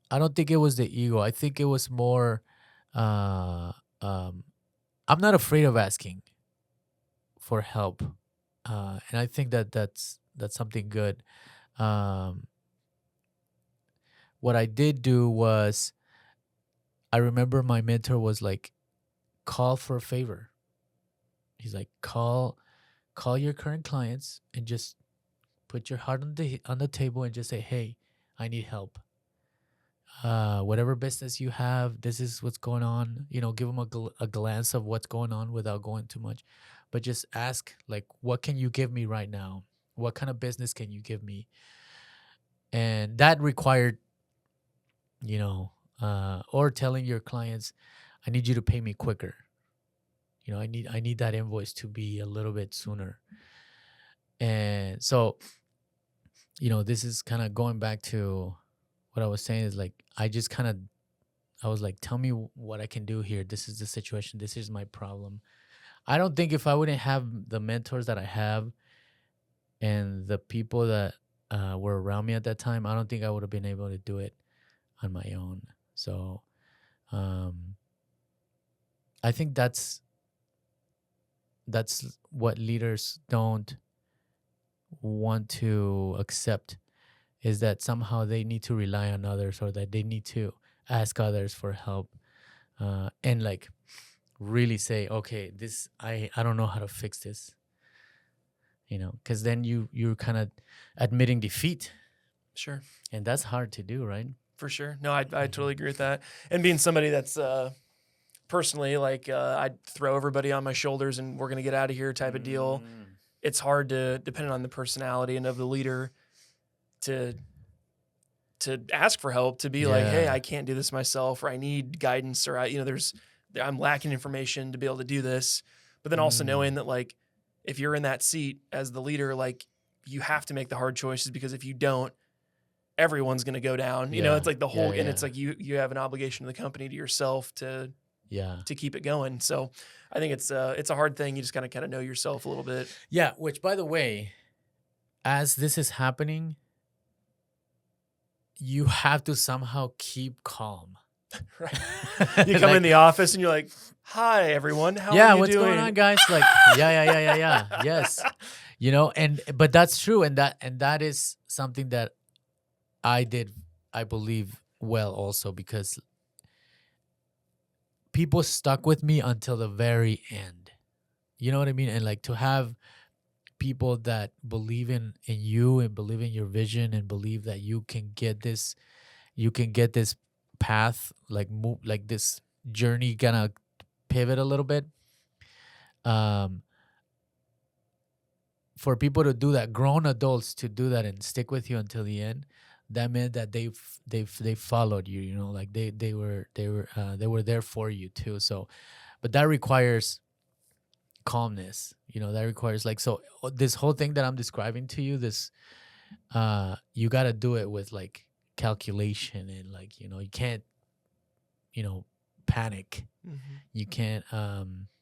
I don't think it was the ego. I think it was more I'm not afraid of asking for help. And I think that's something good. What I did do was, I remember my mentor was like, call for a favor. He's like, call your current clients and just put your heart on the table and just say, hey, I need help. Whatever business you have, this is what's going on. You know, give them a glance of what's going on without going too much. But just ask, like, what can you give me right now? What kind of business can you give me? And that required, you know, or telling your clients, I need you to pay me quicker. You know, I need that invoice to be a little bit sooner. And so, you know, this is kind of going back to what I was saying is like, I was like, tell me what I can do here. This is the situation. This is my problem. I don't think if I wouldn't have the mentors that I have and the people that were around me at that time, I don't think I would have been able to do it on my own. So I think that's what leaders don't want to accept, is that somehow they need to rely on others, or that they need to ask others for help, and like really say, okay, this I don't know how to fix this, you know, because then you're kind of admitting defeat. Sure. And that's hard to do, right? For sure. No, I totally agree with that. And being somebody that's personally like I'd throw everybody on my shoulders and we're gonna get out of here type of deal. It's hard to, depending on the personality and of the leader, to ask for help, to be like, hey, I can't do this myself, or I need guidance, or I'm lacking information to be able to do this. But then also knowing that, like, if you're in that seat as the leader, like, you have to make the hard choices, because if you don't, everyone's going to go down. You know, it's like the whole, and it's like you have an obligation to the company, to yourself, to keep it going. So I think it's a hard thing. You just got to kind of know yourself a little bit. Yeah. Which, by the way, as this is happening, you have to somehow keep calm. Right. You come in the office and you're like, hi, everyone. How are you what's doing? going on, guys? Like, yeah. Yes. You know, but that's true. And that is something that I did, I believe, well also, because people stuck with me until the very end. You know what I mean? And like, to have people that believe in you and believe in your vision and believe that you can get this path, like move, like this journey gonna pivot a little bit. For people to do that, grown adults to do that and stick with you until the end, that meant that they followed you. You know, like they were there for you too. So, but that requires calmness. You know, that requires, like, so this whole thing that I'm describing to you, this you got to do it with like calculation, and like, you know, you can't, you know, panic. You can't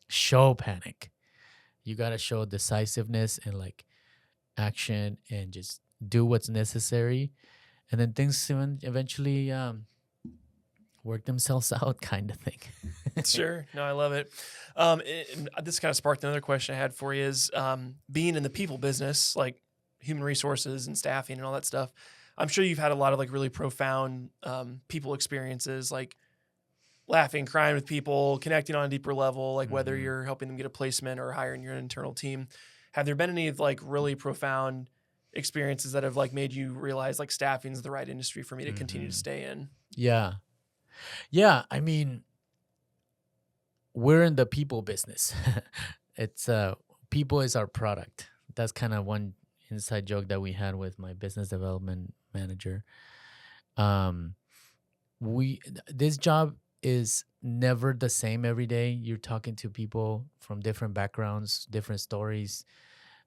show panic. You got to show decisiveness and like action, and just do what's necessary, and then things eventually work themselves out, kind of thing. Sure. No, I love it. This kind of sparked another question I had for you, is being in the people business, like human resources and staffing and all that stuff. I'm sure you've had a lot of like really profound people experiences, like laughing, crying with people, connecting on a deeper level, like whether you're helping them get a placement or hiring your internal team. Have there been any like really profound experiences that have like made you realize like staffing is the right industry for me to continue to stay in? Yeah. Yeah. I mean, we're in the people business. It's people is our product. That's kind of one inside joke that we had with my business development manager. Um, this job is never the same every day. You're talking to people from different backgrounds, different stories.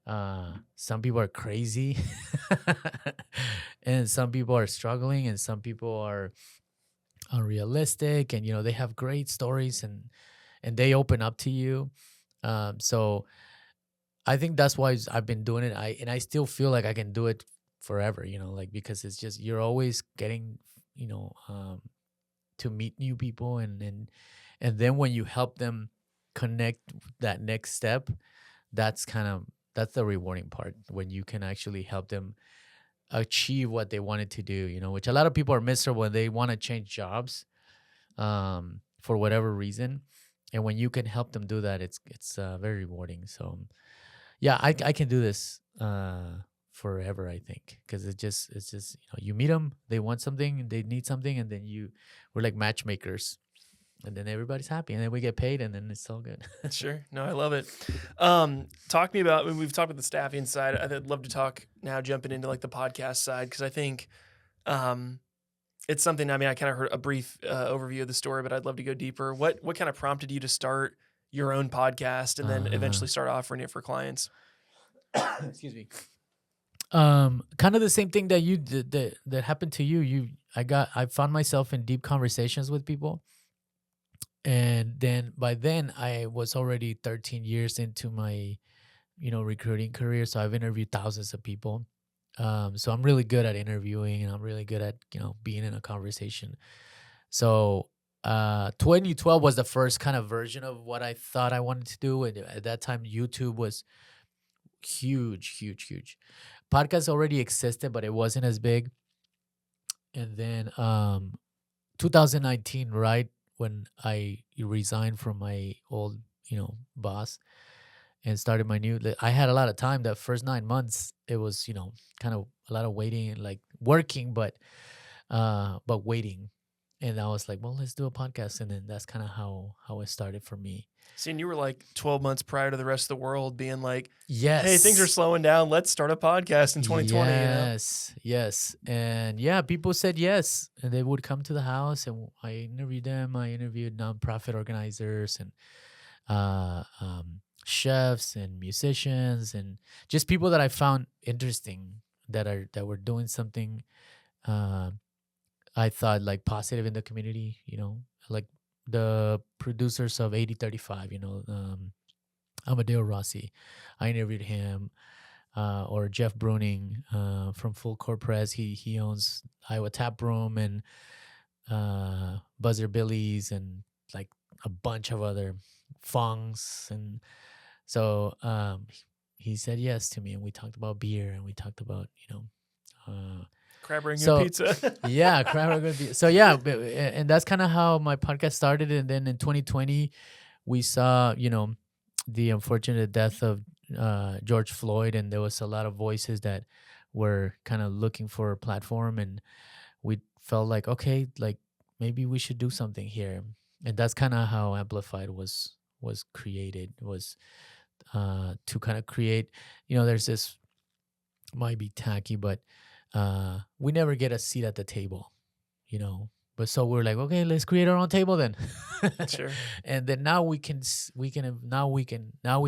Some people are crazy, and some people are struggling, and some people are unrealistic, and they have great stories, and they open up to you. So I think that's why I've been doing it. I still feel like I can do it forever. Like because it's just you're always getting to meet new people, and then when you help them connect that next step, that's the rewarding part, when you can actually help them achieve what they wanted to do, which a lot of people are miserable when they want to change jobs for whatever reason. And when you can help them do that, it's very rewarding. So yeah, I can do this forever, I think, because it's just you meet them, they want something, they need something, and then we're like matchmakers, and then everybody's happy, and then we get paid, and then it's all good. Sure. No, I love it. Talk to me about, when we've talked about the staffing side, I'd love to talk now, jumping into like the podcast side, because I think it's something, I mean, I kind of heard a brief overview of the story, but I'd love to go deeper. What kind of prompted you to start your own podcast and then eventually start offering it for clients? Excuse me. Kind of the same thing that you did, that happened to you. I found myself in deep conversations with people. And then by then I was already 13 years into my, recruiting career. So I've interviewed thousands of people. So I'm really good at interviewing, and I'm really good at, being in a conversation. So 2012 was the first kind of version of what I thought I wanted to do. And at that time, YouTube was huge, huge, huge. Podcasts already existed, but it wasn't as big. And then 2019, right when I resigned from my old, boss, and started my new, I had a lot of time. The first 9 months, it was, kind of a lot of waiting and like working, but waiting. And I was like, well, let's do a podcast. And then that's kind of how it started for me. See, and you were like 12 months prior to the rest of the world being like, Yes. hey, things are slowing down. Let's start a podcast in 2020. Yes, yes. And yeah, people said yes. And they would come to the house, and I interviewed them. I interviewed nonprofit organizers and chefs and musicians, and just people that I found interesting, that were doing something I thought like positive in the community, like the producers of 8035, Amadeo Rossi. I interviewed him, or Jeff Bruning from Full Court Press. He owns Iowa Tap Room and Buzzer Billy's and like a bunch of other Fongs. And so he said yes to me, and we talked about beer, and we talked about, Crab Rangoon pizza. Yeah, crab rangoon pizza. So yeah, and that's kind of how my podcast started. And then in 2020, we saw, the unfortunate death of George Floyd, and there was a lot of voices that were kind of looking for a platform, and we felt like, okay, like maybe we should do something here. And that's kind of how Amplified was created, was to kind of create, there's this, might be tacky, but we never get a seat at the table, but so we're like, okay, let's create our own table then. Sure. And then now we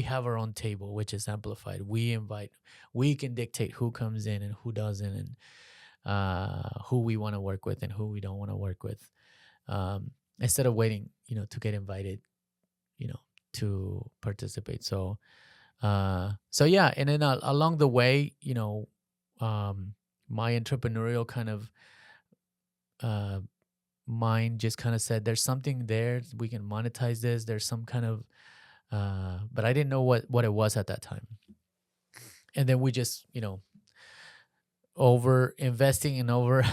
have our own table, which is Amplified. We can dictate who comes in and who doesn't, and who we want to work with and who we don't want to work with, instead of waiting, to get invited, to participate. So yeah. And then along the way, my entrepreneurial kind of mind just kind of said, there's something there, we can monetize this. There's some kind of, but I didn't know what it was at that time. And then we just, over investing and over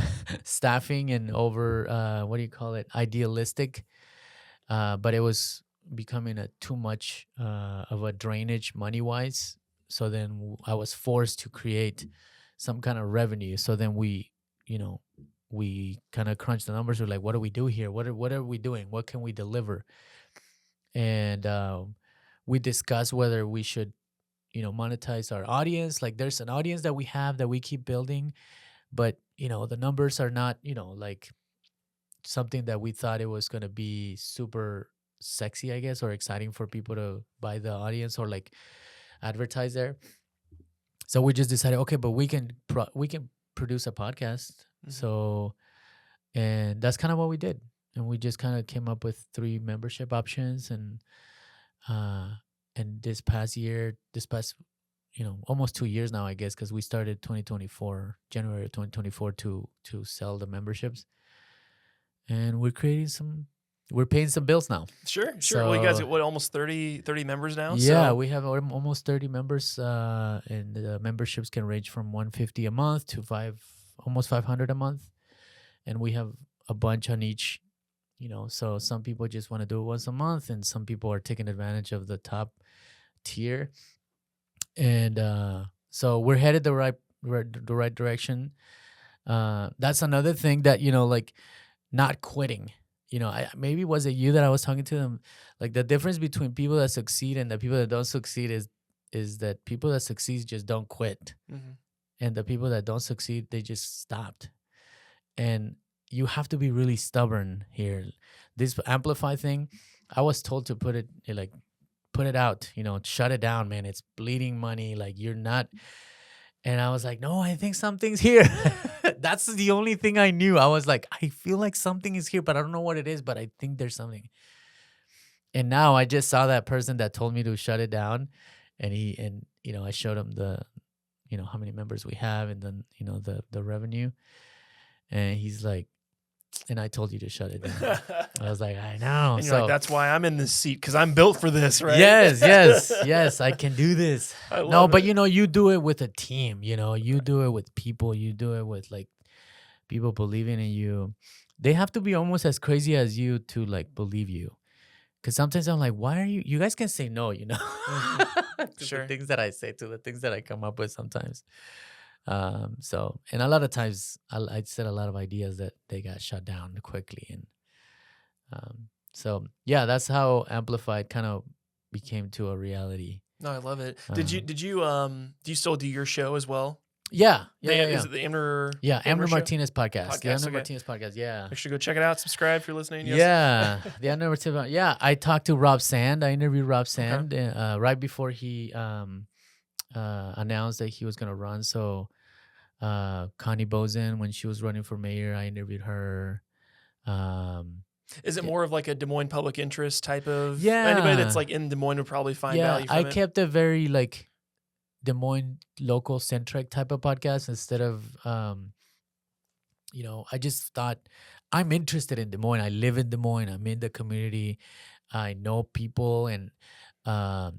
staffing and over, what do you call it? Idealistic. But it was becoming too much of a drainage money wise. so then I was forced to create some kind of revenue. So then we kind of crunched the numbers. We're like, what do we do here? What are we doing? What can we deliver? And we discussed whether we should, monetize our audience. Like there's an audience that we have that we keep building, but the numbers are not, like something that we thought it was going to be super sexy, I guess, or exciting for people to buy the audience or like advertise there. So we just decided, okay, but we can produce a podcast. Mhm. So, and that's kind of what we did. And we just kind of came up with 3 membership options. And this past, almost 2 years now, I guess, because we started January 2024 to sell the memberships. And we're paying some bills now. Sure. Well, you guys So- got what, almost 30 members now? Yeah, So, we have almost 30 members, and the memberships can range from $150 a month to almost $500 a month, and we have a bunch on each. So some people just want to do it once a month, and some people are taking advantage of the top tier, and so we're headed the right direction. That's another thing that like not quitting. Maybe was it you that I was talking to them? Like the difference between people that succeed and the people that don't succeed is that people that succeed just don't quit, Mhm. and the people that don't succeed, they just stopped. And you have to be really stubborn here. This Amplify thing, I was told to put it out, shut it down, man. It's bleeding money. Like you're not. And I was like, no, I think something's here. That's the only thing I knew. I was like, I feel like something is here, but I don't know what it is, but I think there's something. And now I just saw that person that told me to shut it down. And I showed him the, how many members we have and then, the revenue. And he's like, and I told you to shut it down. I was like, I know. And you're like, that's why I'm in this seat, because I'm built for this, right? Yes, I can do this. I love No, but it. you do it with a team, you do it with people, you do it with like people believing in you. They have to be almost as crazy as you to like believe you. Because sometimes I'm like, why are you guys can say no, to Sure. the things that I say, to the things that I come up with sometimes. So, and a lot of times I said a lot of ideas that they got shut down quickly. And so, yeah, that's how Amplified kind of became to a reality. No, I love it. Do you still do your show as well? Yeah. Is it the Amner? Yeah, Amner show? Martinez podcast. The Podcast, Amner okay. Martinez podcast, yeah. Make sure to go check it out. Subscribe if you're listening. Yes. Yeah, the Amner Martinez. Yeah, I talked to Rob Sand. I interviewed Rob Sand right before he announced that he was going to run. So Connie Bozen, when she was running for mayor, I interviewed her. Is it more of like a Des Moines public interest type of? Yeah. Anybody that's like in Des Moines would probably find value from I it. kept a very like Des Moines local centric type of podcast instead of I just thought I'm interested in Des Moines. I live in Des Moines. I'm in the community. I know people, and I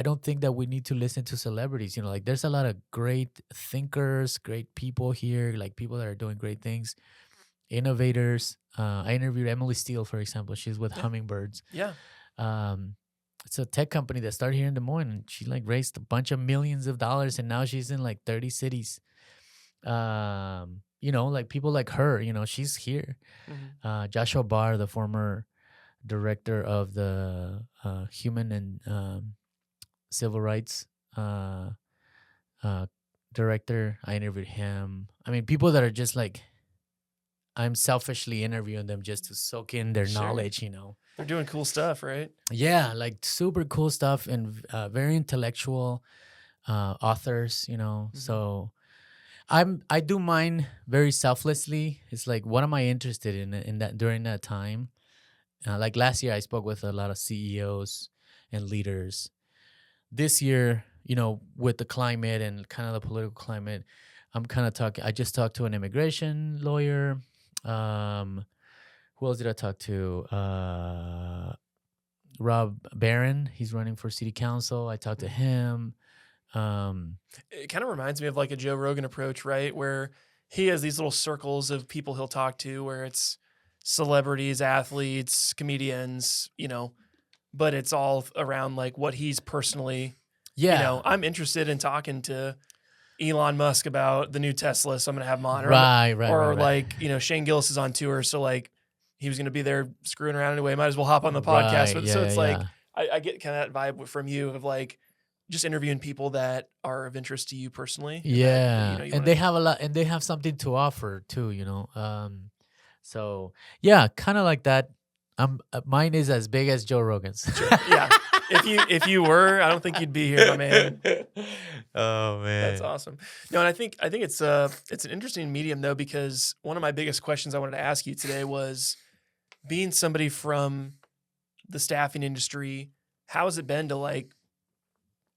don't think that we need to listen to celebrities. Like there's a lot of great thinkers, great people here, like people that are doing great things, innovators. I interviewed Emily Steele, for example. She's with Hummingbirds. Yeah. It's a tech company that started here in Des Moines, and she like raised a bunch of millions of dollars, and now she's in like 30 cities. Like people like her, she's here. Mhm. Joshua Barr, the former director of the Human and Civil Rights director, I interviewed him. I mean, people that are just like, I'm selfishly interviewing them just to soak in their Sure. knowledge, They're doing cool stuff, right? Yeah, like super cool stuff and very intellectual authors, So I do mine very selflessly. It's like, what am I interested in that during that time? Like last year, I spoke with a lot of CEOs and leaders. This year, with the climate and kind of the political climate, I'm kind of talking. I just talked to an immigration lawyer. Who else did I talk to? Rob Barron. He's running for city council. I talked to him. It kind of reminds me of like a Joe Rogan approach, right? Where he has these little circles of people he'll talk to, where it's celebrities, athletes, comedians, but it's all around like what he's personally Yeah. You know, I'm interested in talking to Elon Musk about the new Tesla, so I'm going to have him on. Right. Like, you know, Shane Gillis is on tour, so like he was going to be there screwing around anyway. Might as well hop on the podcast. Right. So it's like I get kind of that vibe from you of like just interviewing people that are of interest to you personally. Yeah, That, you and they have a lot, and they have something to offer too. You know, so yeah, kind of like that. Mine is as big as Joe Rogan's. Yeah. If you were, I don't think you'd be here, my man. Oh man, That's awesome. No, and I think it's an interesting medium though, because one of my biggest questions I wanted to ask you today was, being somebody from the staffing industry, how has it been to like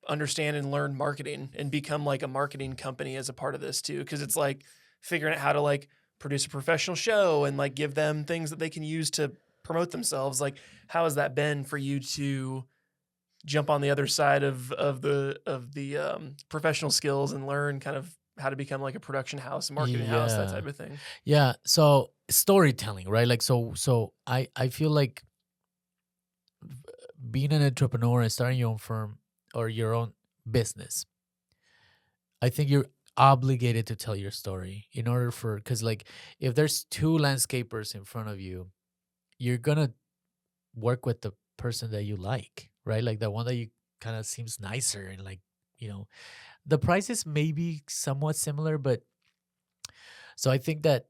understand and learn marketing and become like a marketing company as a part of this too? Because it's like figuring out how to like produce a professional show and like give them things that they can use to promote themselves. Like, how has that been for you to jump on the other side of the professional skills and learn kind of how to become like a production house, a marketing house, that type of thing? Yeah. So storytelling, right? Like, so I feel like being an entrepreneur and starting your own firm or your own business, I think you're obligated to tell your story in order for, because like if there's two landscapers in front of you, you're gonna work with the person that you like, right? Like the one that you kind of seems nicer, and like, you know, the prices may be somewhat similar, but so I think that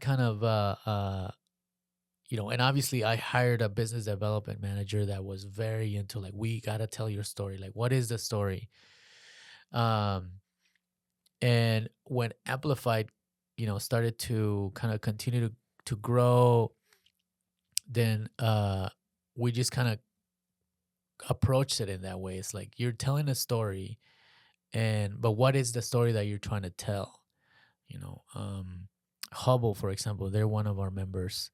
kind of you know, and obviously I hired a business development manager that was very into like, we gotta tell your story. Like, what is the story? And when Amplified, you know, started to kind of continue to grow, then we just kind of approached it in that way. It's like you're telling a story, but what is the story that you're trying to tell? You know, Hubble, for example, they're one of our members,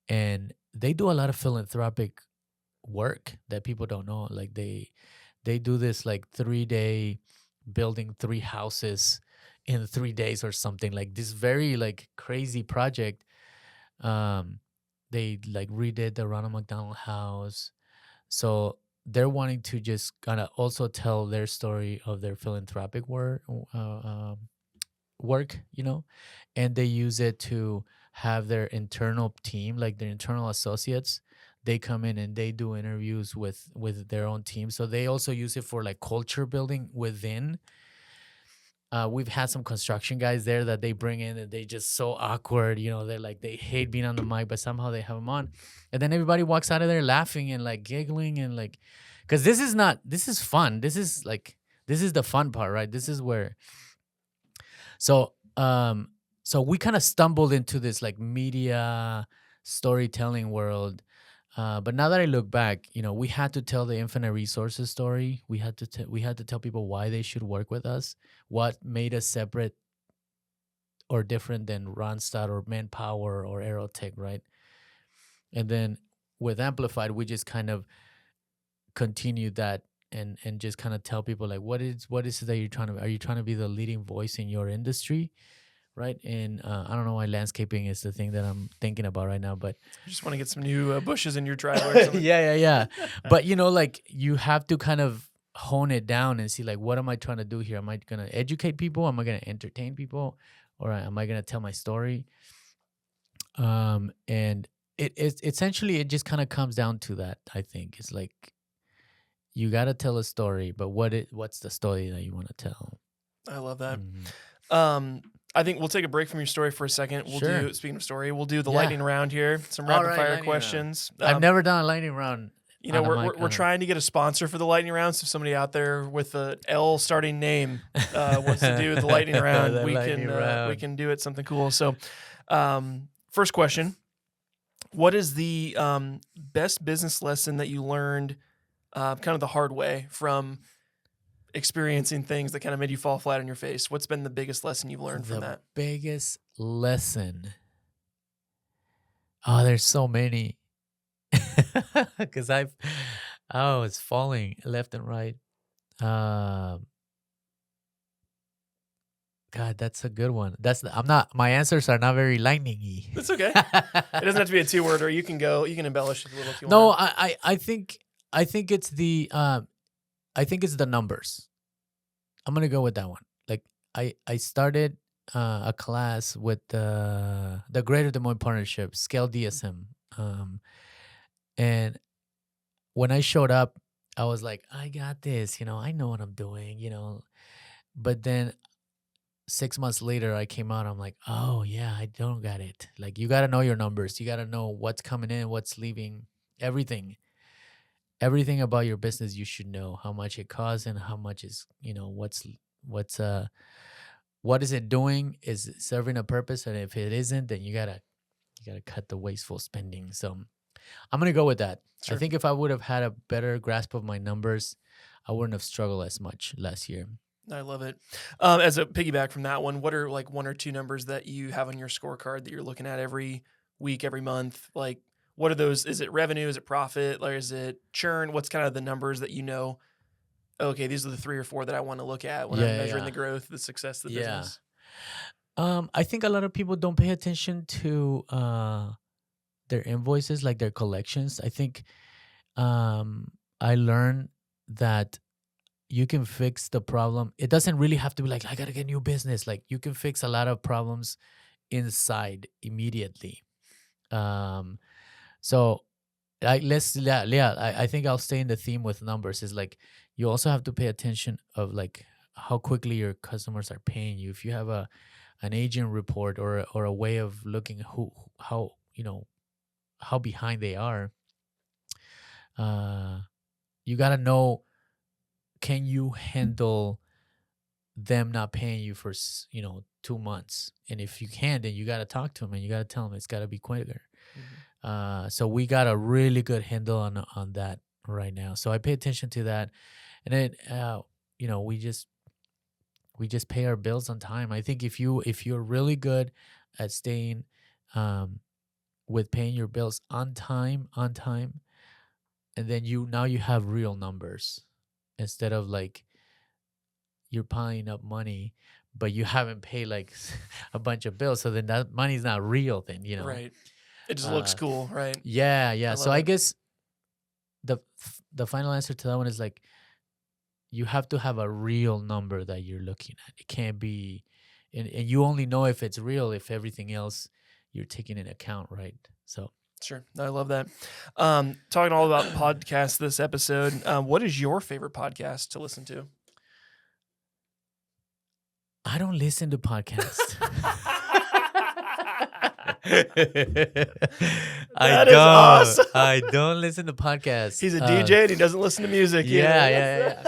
and they do a lot of philanthropic work that people don't know. Like they do this like 3-day building 3 houses in 3 days or something, like this very like crazy project. They like redid the Ronald McDonald House. So they're wanting to just kind of also tell their story of their philanthropic work, you know, and they use it to have their internal team, like their internal associates. They come in and they do interviews with their own team. So they also use it for like culture building within. We've had some construction guys there that they bring in and they just so awkward, you know, they're like, they hate being on the mic, but somehow they have them on. And then everybody walks out of there laughing and like giggling and like, because this is fun. This is the fun part, right? This is where, so we kind of stumbled into this like media storytelling world. But now that I look back, you know, we had to tell the infinite resources story. We had to tell people why they should work with us, what made us separate or different than Randstad or Manpower or Aerotech, right? And then with Amplified, we just kind of continued that and just kind of tell people like, what is it that are you trying to be the leading voice in your industry? Right. And I don't know why landscaping is the thing that I'm thinking about right now, but I just want to get some new bushes in your driveway or something. Yeah. But, you know, like you have to kind of hone it down and see like, what am I trying to do here? Am I going to educate people? Am I going to entertain people? Or am I going to tell my story? And it essentially, it just kind of comes down to that. I think it's like, you got to tell a story, but what's the story that you want to tell? I love that. Mm-hmm. I think we'll take a break from your story for a second. Speaking of story, we'll do the lightning round here. Some rapid fire questions. I've never done a lightning round. You know, we're trying to get a sponsor for the lightning round. So if somebody out there with a L starting name wants to do the lightning round, we can do it, something cool. So first question, what is the best business lesson that you learned kind of the hard way from experiencing things that kind of made you fall flat on your face? What's been the biggest lesson you've learned from that? Biggest lesson. Oh, there's so many. Because I was falling left and right. God, that's a good one. My answers are not very lightning-y. That's okay. It doesn't have to be a 2-word, or you can embellish it a little if you want. No, I think it's the I think it's the numbers. I'm gonna go with that one. Like I started a class with the Greater Des Moines Partnership, Scale DSM, and when I showed up, I was like, I got this. I know what I'm doing. But then 6 months later, I came out. I'm like, oh yeah, I don't got it. Like you got to know your numbers. You got to know what's coming in, what's leaving, everything. Everything about your business you should know, how much it costs and how much is, what's what is it doing? Is it serving a purpose? And if it isn't, then you gotta cut the wasteful spending. So I'm gonna go with that. Sure. I think if I would have had a better grasp of my numbers, I wouldn't have struggled as much last year. I love it. As a piggyback from that one, what are like one or two numbers that you have on your scorecard that you're looking at every week, every month? Like, what are those? Is it revenue? Is it profit? Or is it churn? What's kind of the numbers that okay, these are the 3 or 4 that I want to look at when I'm measuring the growth, the success of the business? I think a lot of people don't pay attention to their invoices, like their collections. I think I learned that you can fix the problem. It doesn't really have to be like, I got to get new business. Like you can fix a lot of problems inside immediately. So I think I'll stay in the theme with numbers. Is like you also have to pay attention of like how quickly your customers are paying you. If you have an agent report or a way of looking how behind they are, you got to know, can you handle them not paying you for 2 months? And if you can, then you got to talk to them and you got to tell them it's got to be quicker. Mm-hmm. So we got a really good handle on that right now. So I pay attention to that, and then we just pay our bills on time. I think if you're really good at staying with paying your bills on time, and then you have real numbers instead of like you're piling up money, but you haven't paid like a bunch of bills. So then that money's not real then, Right. It just looks cool, right? Yeah. So I guess the final answer to that one is like, you have to have a real number that you're looking at. It can't be, and you only know if it's real if everything else you're taking into account, right? So. Sure. I love that. Talking all about podcasts this episode, what is your favorite podcast to listen to? I don't listen to podcasts. Awesome. I don't listen to podcasts. He's a DJ and he doesn't listen to music. Yeah.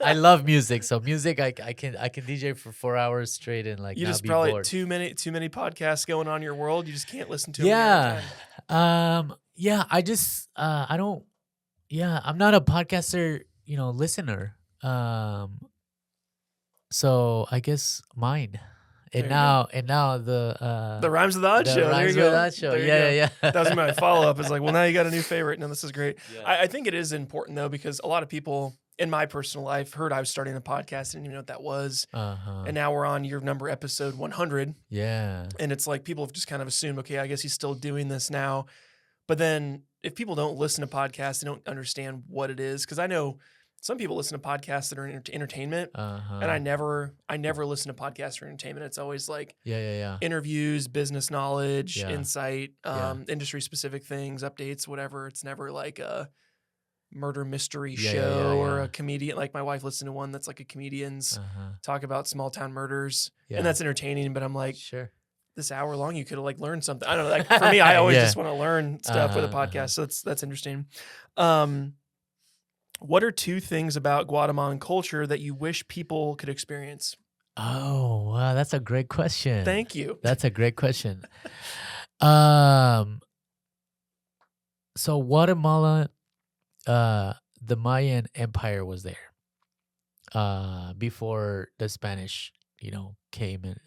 I love music. So music, I can DJ for 4 hours straight and like you not just be probably bored. too many podcasts going on in your world. You just can't listen to them. Yeah. I just I don't. Yeah, I'm not a podcaster. Listener. So I guess mine. And now the Rhymes with the Odd Show. Rhymes There you with go. Odd Show. Yeah. That was my follow up. Is like, well, now you got a new favorite. No, this is great. Yeah. I think it is important though, because a lot of people in my personal life heard I was starting a podcast, didn't even know what that was, and now we're on your number episode 100. Yeah, and it's like people have just kind of assumed, okay, I guess he's still doing this now. But then if people don't listen to podcasts, they don't understand what it is. Because I know some people listen to podcasts that are entertainment, and I never listen to podcasts for entertainment. It's always like interviews, business knowledge, insight, industry specific things, updates, whatever. It's never like a murder mystery show or a comedian. Like my wife listened to one that's like a comedian's talk about small town murders, and that's entertaining. But I'm like, sure. This hour long, you could have like learned something. I don't know. Like for me, I always just want to learn stuff with a podcast. So that's interesting. What are 2 things about Guatemalan culture that you wish people could experience? Oh, wow. That's a great question. Thank you. That's a great question. So Guatemala, the Mayan Empire was there before the Spanish, came and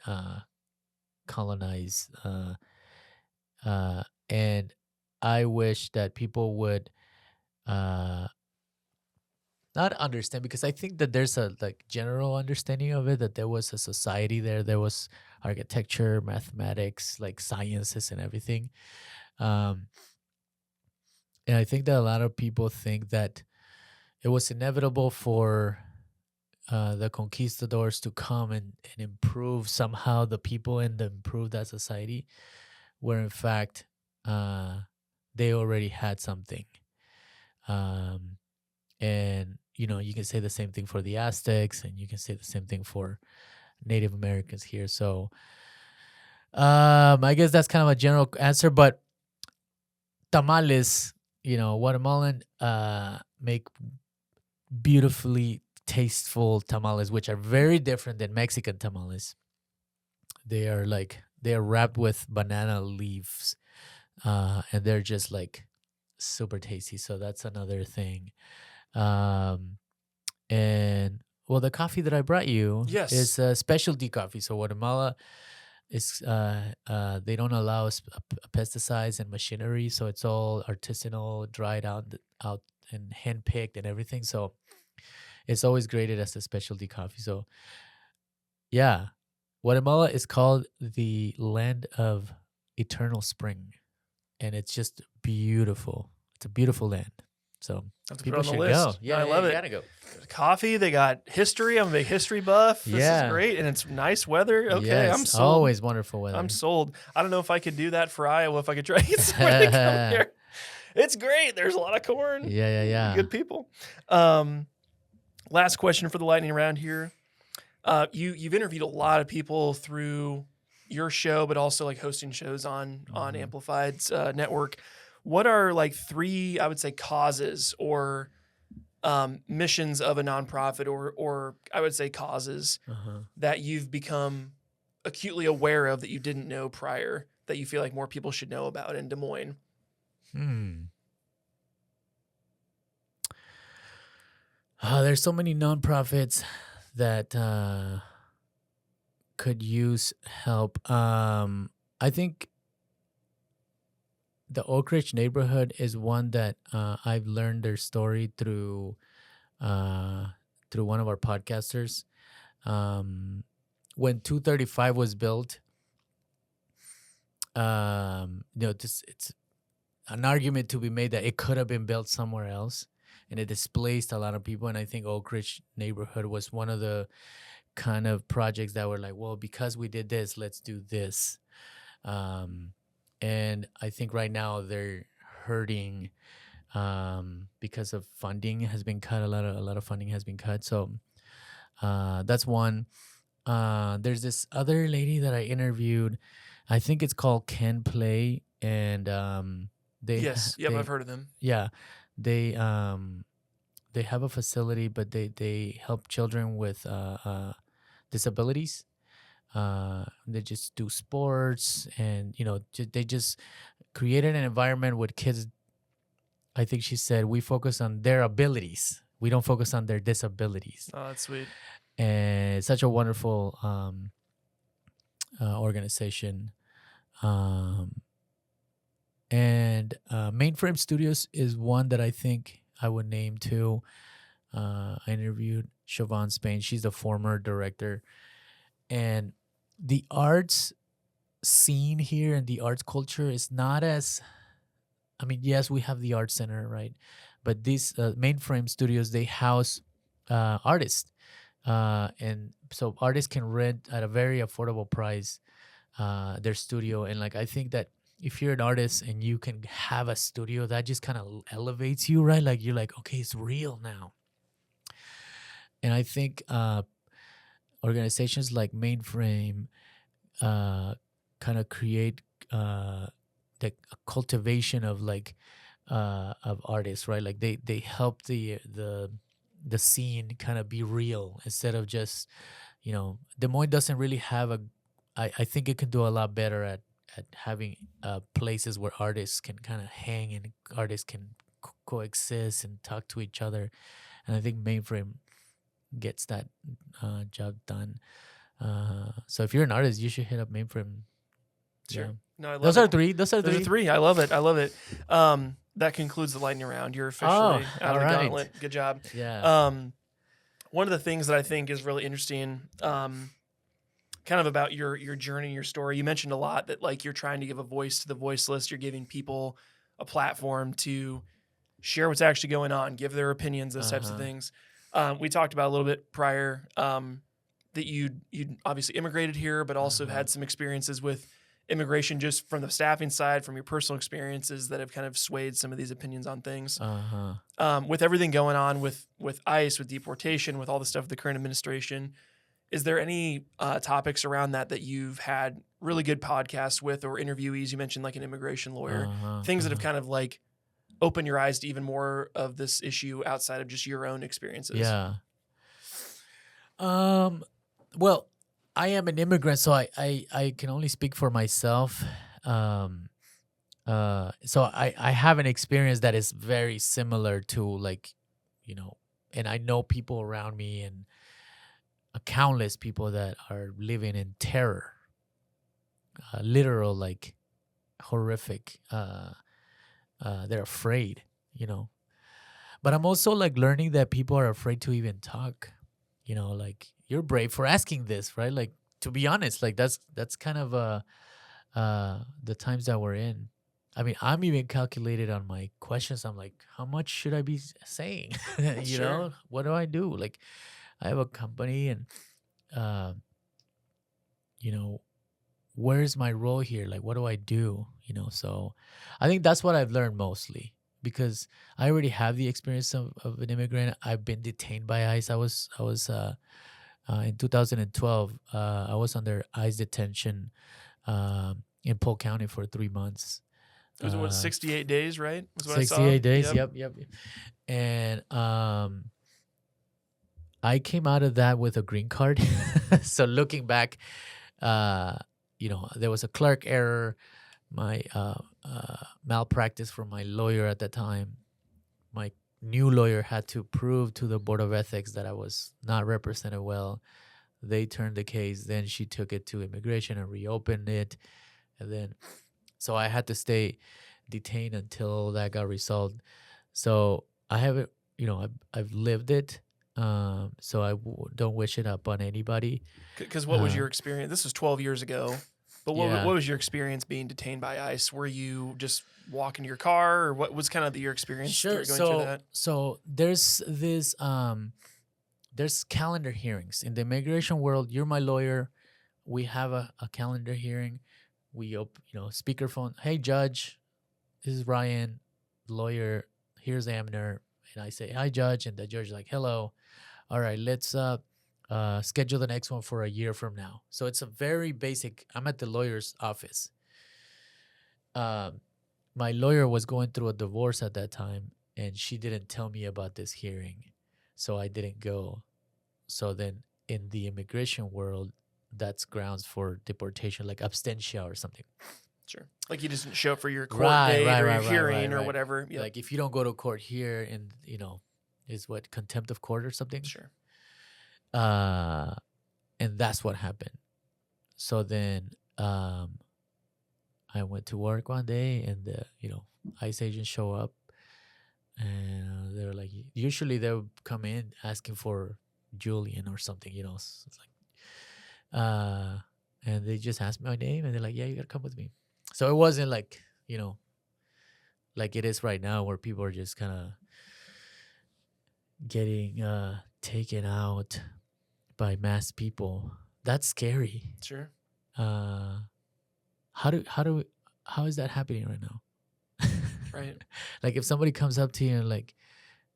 colonized. And I wish that people would not understand, because I think that there's a like general understanding of it, that there was a society there was architecture, mathematics, like sciences and everything. And I think that a lot of people think that it was inevitable for the conquistadors to come and improve somehow the people and improve that society, where in fact they already had something. Um, and you can say the same thing for the Aztecs, and you can say the same thing for Native Americans here. So I guess that's kind of a general answer, but tamales, Guatemalan make beautifully tasteful tamales, which are very different than Mexican tamales. They are wrapped with banana leaves, and they're just like super tasty. So that's another thing. And well, the coffee that I brought you Yes. is a specialty coffee. So Guatemala is they don't allow pesticides and machinery, so it's all artisanal, dried out and hand picked and everything. So it's always graded as a specialty coffee. So yeah, Guatemala is called the land of eternal spring, and it's just beautiful. It's a beautiful land. So Have to people put it on should the go. list. Yeah, I love you it. gotta go. Coffee, they got history. I'm a big history buff. This Yeah. is great. And it's nice weather. Okay, Yes, I'm sold. always wonderful weather. I'm sold. I don't know if I could do that for Iowa, if I could try to get somebody to come here. It's great. There's a lot of corn. Yeah. Good people. Last question for the lightning round here. You've interviewed a lot of people through your show, but also like hosting shows on Amplified's network. What are like 3, I would say, causes or missions of a nonprofit, or I would say causes that you've become acutely aware of that you didn't know prior, that you feel like more people should know about in Des Moines? There's so many nonprofits that could use help. I think the Oak Ridge neighborhood is one that I've learned their story through one of our podcasters. When 235 was built, it's an argument to be made that it could have been built somewhere else, and it displaced a lot of people. And I think Oak Ridge neighborhood was one of the kind of projects that were like, well, because we did this, let's do this. And I think right now they're hurting because of funding has been cut. A lot of funding has been cut. So that's one. There's this other lady that I interviewed. I think it's called Can Play, and I've heard of them. Yeah, they have a facility, but they help children with disabilities. They just do sports, and they just created an environment with kids. I think she said, we focus on their abilities, we don't focus on their disabilities. Oh, that's sweet. And it's such a wonderful organization. And Mainframe Studios is one that I think I would name too. I interviewed Siobhan Spain. She's the former director. And the arts scene here and the arts culture is not as, yes, we have the art center, right? But these Mainframe Studios, they house artists. And so artists can rent at a very affordable price their studio. And I think that if you're an artist and you can have a studio, that just kind of elevates you, right? You're like, okay, it's real now. And I think organizations like Mainframe kind of create the cultivation of artists, right? They help the scene kind of be real instead of just, Des Moines doesn't really have I think it can do a lot better at having places where artists can kind of hang and artists can coexist and talk to each other. And I think Mainframe gets that job done. So if you're an artist, you should hit up Mainframe. Sure. Yeah. No, I love Those it. are three. Those are three. I love it. That concludes the lightning round. You're officially out of the gauntlet. Good job. Yeah. One of the things that I think is really interesting, kind of about your journey, your story. You mentioned a lot that you're trying to give a voice to the voiceless. You're giving people a platform to share what's actually going on, give their opinions, those types of things. We talked about a little bit prior that you'd obviously immigrated here, but also had some experiences with immigration just from the staffing side, from your personal experiences that have kind of swayed some of these opinions on things. With everything going on with ICE, with deportation, with all the stuff with the current administration, is there any topics around that you've had really good podcasts with or interviewees? You mentioned like an immigration lawyer, things that have kind of like opened your eyes to even more of this issue outside of just your own experiences. Yeah. Well, I am an immigrant, so I can only speak for myself. So I have an experience that is very similar to like, and I know people around me and countless people that are living in terror, literal, like horrific. They're afraid, but I'm also like learning that people are afraid to even talk, like you're brave for asking this, right? Like, to be honest, like that's kind of the times that we're in. I mean, I'm even calculated on my questions. I'm like, how much should I be saying? Sure. What do I do? Like, I have a company and, where's my role here? Like, what do I do? So I think that's what I've learned mostly because I already have the experience of an immigrant. I've been detained by ICE. I was in 2012, I was under ICE detention in Polk County for 3 months. It was what, 68 days, right? Was what 68 days, Yep. yep. And I came out of that with a green card. So looking back, there was a clerk error, my malpractice from my lawyer at the time. My new lawyer had to prove to the Board of Ethics that I was not represented well. They turned the case. Then she took it to immigration and reopened it. And then, so I had to stay detained until that got resolved. So I haven't, I've lived it. So I don't wish it upon anybody. Because what was your experience? This was 12 years ago. But what was your experience being detained by ICE? Were you just walking to your car, or what was kind of your experience? Sure. Going through that? So there's this, there's calendar hearings in the immigration world. You're my lawyer. We have a calendar hearing. We speakerphone. Hey, judge, this is Ryan, lawyer. Here's Amner. And I say, hi, judge. And the judge is like, hello. All right, let's schedule the next one for a year from now. So it's a very basic. I'm at the lawyer's office. My lawyer was going through a divorce at that time, and she didn't tell me about this hearing, so I didn't go. So then in the immigration world, that's grounds for deportation, like abstentia or something. Sure. Like you just show up for your court date or your hearing or whatever. Yep. Like if you don't go to court here, and is what, contempt of court or something. Sure. And that's what happened. So then I went to work one day, and the ICE agents show up, and they're like, usually they would come in asking for Julian or something, So it's like, and they just asked me my name, and they're like, yeah, you gotta come with me. So it wasn't like, like it is right now, where people are just kind of getting taken out by mass people. That's scary. Sure. How is that happening right now? Right. Like if somebody comes up to you and like,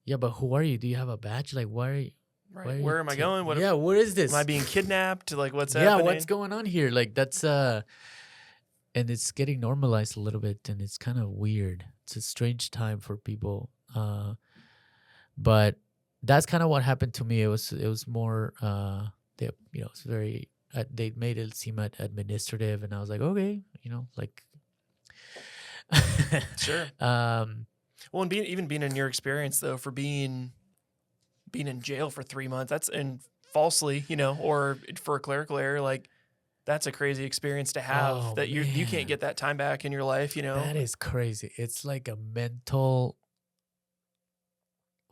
yeah, but who are you? Do you have a badge? Like, why are you? Right. Where am I going? What is this? Am I being kidnapped? Like, what's happening? Yeah, what's going on here? Like that's and it's getting normalized a little bit, and it's kind of weird. It's a strange time for people. But that's kind of what happened to me. It was more it's very they made it seem administrative, and I was like, okay, like sure. Well, and being in your experience though, for being in jail for 3 months, that's and falsely, or for a clerical error, like that's a crazy experience to have that you can't get that time back in your life, That is crazy. It's like a mental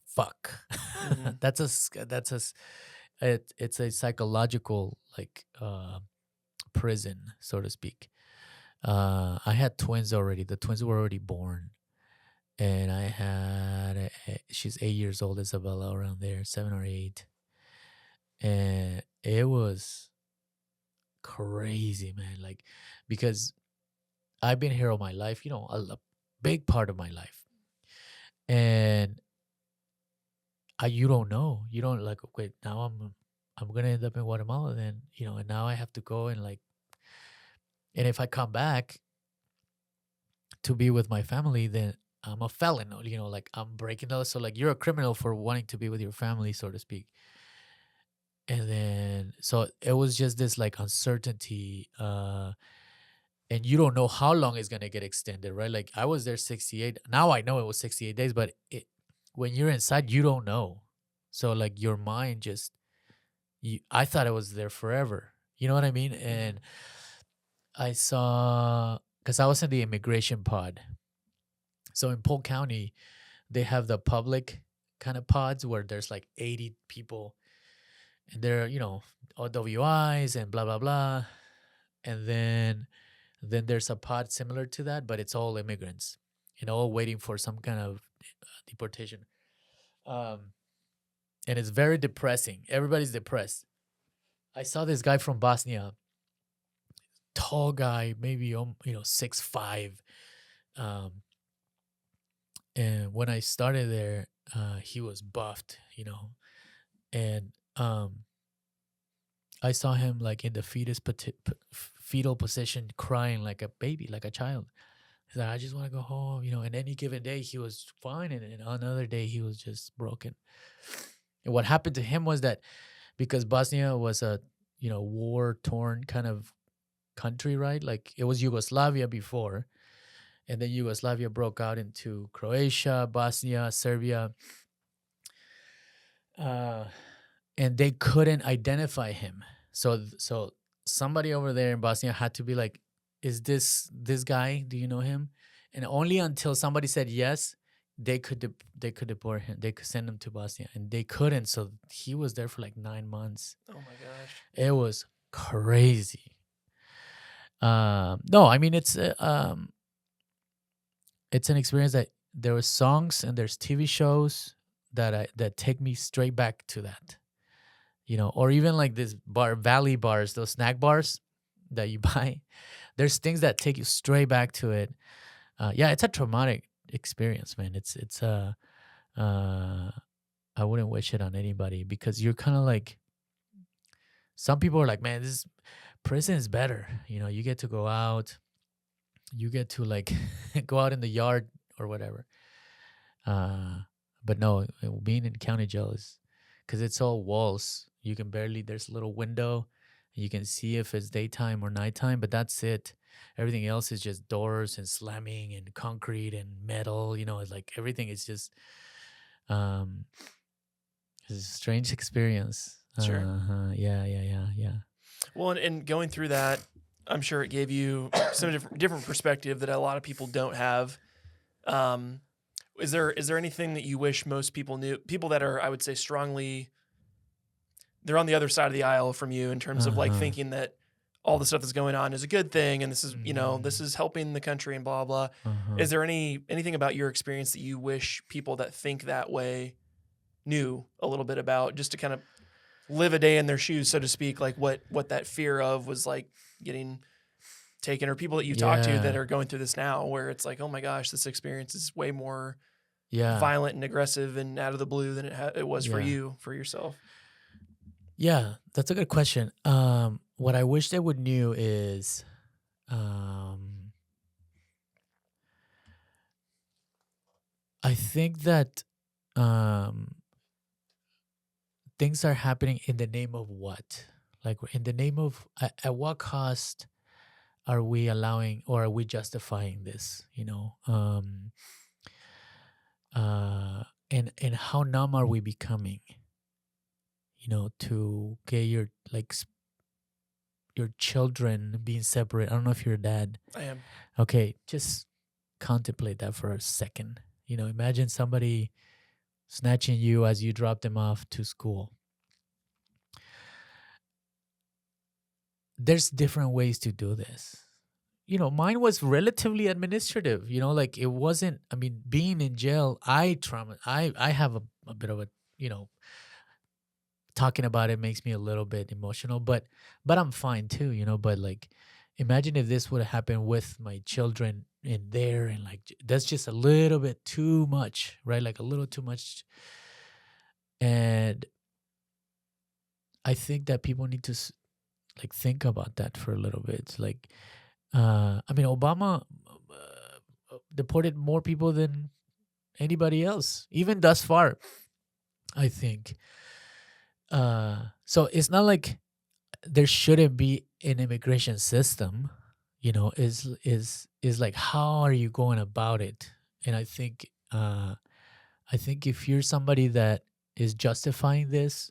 fuck. Mm-hmm. It's a psychological like prison, so to speak. I had twins already. The twins were already born, and I had she's 8 years old, Isabella, around there, 7 or 8, and it was crazy, man. Like, because I've been here all my life, a big part of my life, and you don't know, you don't like. Okay, now I'm gonna end up in Guatemala, then and now I have to go and like, and if I come back to be with my family, then I'm a felon, like I'm breaking the law. So like you're a criminal for wanting to be with your family, so to speak. And then so it was just this like uncertainty, and you don't know how long it's gonna get extended, right? Like I was there 68. Now I know it was 68 days, but when you're inside, you don't know. So like your mind just, I thought it was there forever. You know what I mean? And I saw, because I was in the immigration pod. So in Polk County, they have the public kind of pods where there's like 80 people, and they're, OWIs and blah, blah, blah. And then there's a pod similar to that, but it's all immigrants, all waiting for some kind of deportation. And it's very depressing. Everybody's depressed. I saw this guy from Bosnia, tall guy, maybe 6'5". And when I started there, he was buffed, and I saw him like in the fetal position, crying like a baby, like a child. He's like, I just want to go home, And any given day he was fine, and another day he was just broken. And what happened to him was that because Bosnia was a war-torn kind of country, right? Like it was Yugoslavia before, and then Yugoslavia broke out into Croatia, Bosnia, Serbia, and they couldn't identify him. So somebody over there in Bosnia had to be like, is this guy? Do you know him? And only until somebody said yes, they could deport him. They could send him to Bosnia, and they couldn't. So he was there for like 9 months. Oh my gosh, it was crazy. No, I mean it's an experience that there were songs and there's TV shows that take me straight back to that. Or even like this valley bars, those snack bars that you buy. There's things that take you straight back to it. Yeah, it's a traumatic experience, man. I wouldn't wish it on anybody, because you're kind of like, some people are like, man, this prison is better. You get to go out, you get to like go out in the yard or whatever. But no, being in county jail is, because it's all walls. You can barely, there's a little window. You can see if it's daytime or nighttime, but that's it. Everything else is just doors and slamming and concrete and metal. It's like everything is just, it's a strange experience. Sure. Yeah. Well, and going through that, I'm sure it gave you some different perspective that a lot of people don't have. Is there anything that you wish most people knew? People that are, I would say, strongly, they're on the other side of the aisle from you in terms of like thinking that all the stuff that's going on is a good thing, and this is this is helping the country and blah blah. Is there anything about your experience that you wish people that think that way knew a little bit about, just to kind of live a day in their shoes, so to speak, like what that fear of was like getting taken, or people that you talk to that are going through this now, where it's like, oh my gosh, this experience is way more violent and aggressive and out of the blue than it was for yourself. Yeah, that's a good question. What I wish they would knew is, I think that things are happening in the name of what? Like in the name of, at what cost are we allowing, or are we justifying this? And how numb are we becoming? To get your children being separate. I don't know if you're a dad. I am. Okay, just contemplate that for a second. Imagine somebody snatching you as you drop them off to school. There's different ways to do this. mine was relatively administrative. Like it wasn't. I mean, being in jail, I have a bit of a, talking about it makes me a little bit emotional, but I'm fine too. But like, imagine if this would have happened with my children in there, and like that's just a little bit too much, right? Like a little too much. And I think that people need to like think about that for a little bit. It's like, I mean, Obama deported more people than anybody else, even thus far, I think. So it's not like there shouldn't be an immigration system, is like, how are you going about it? And I think if you're somebody that is justifying this,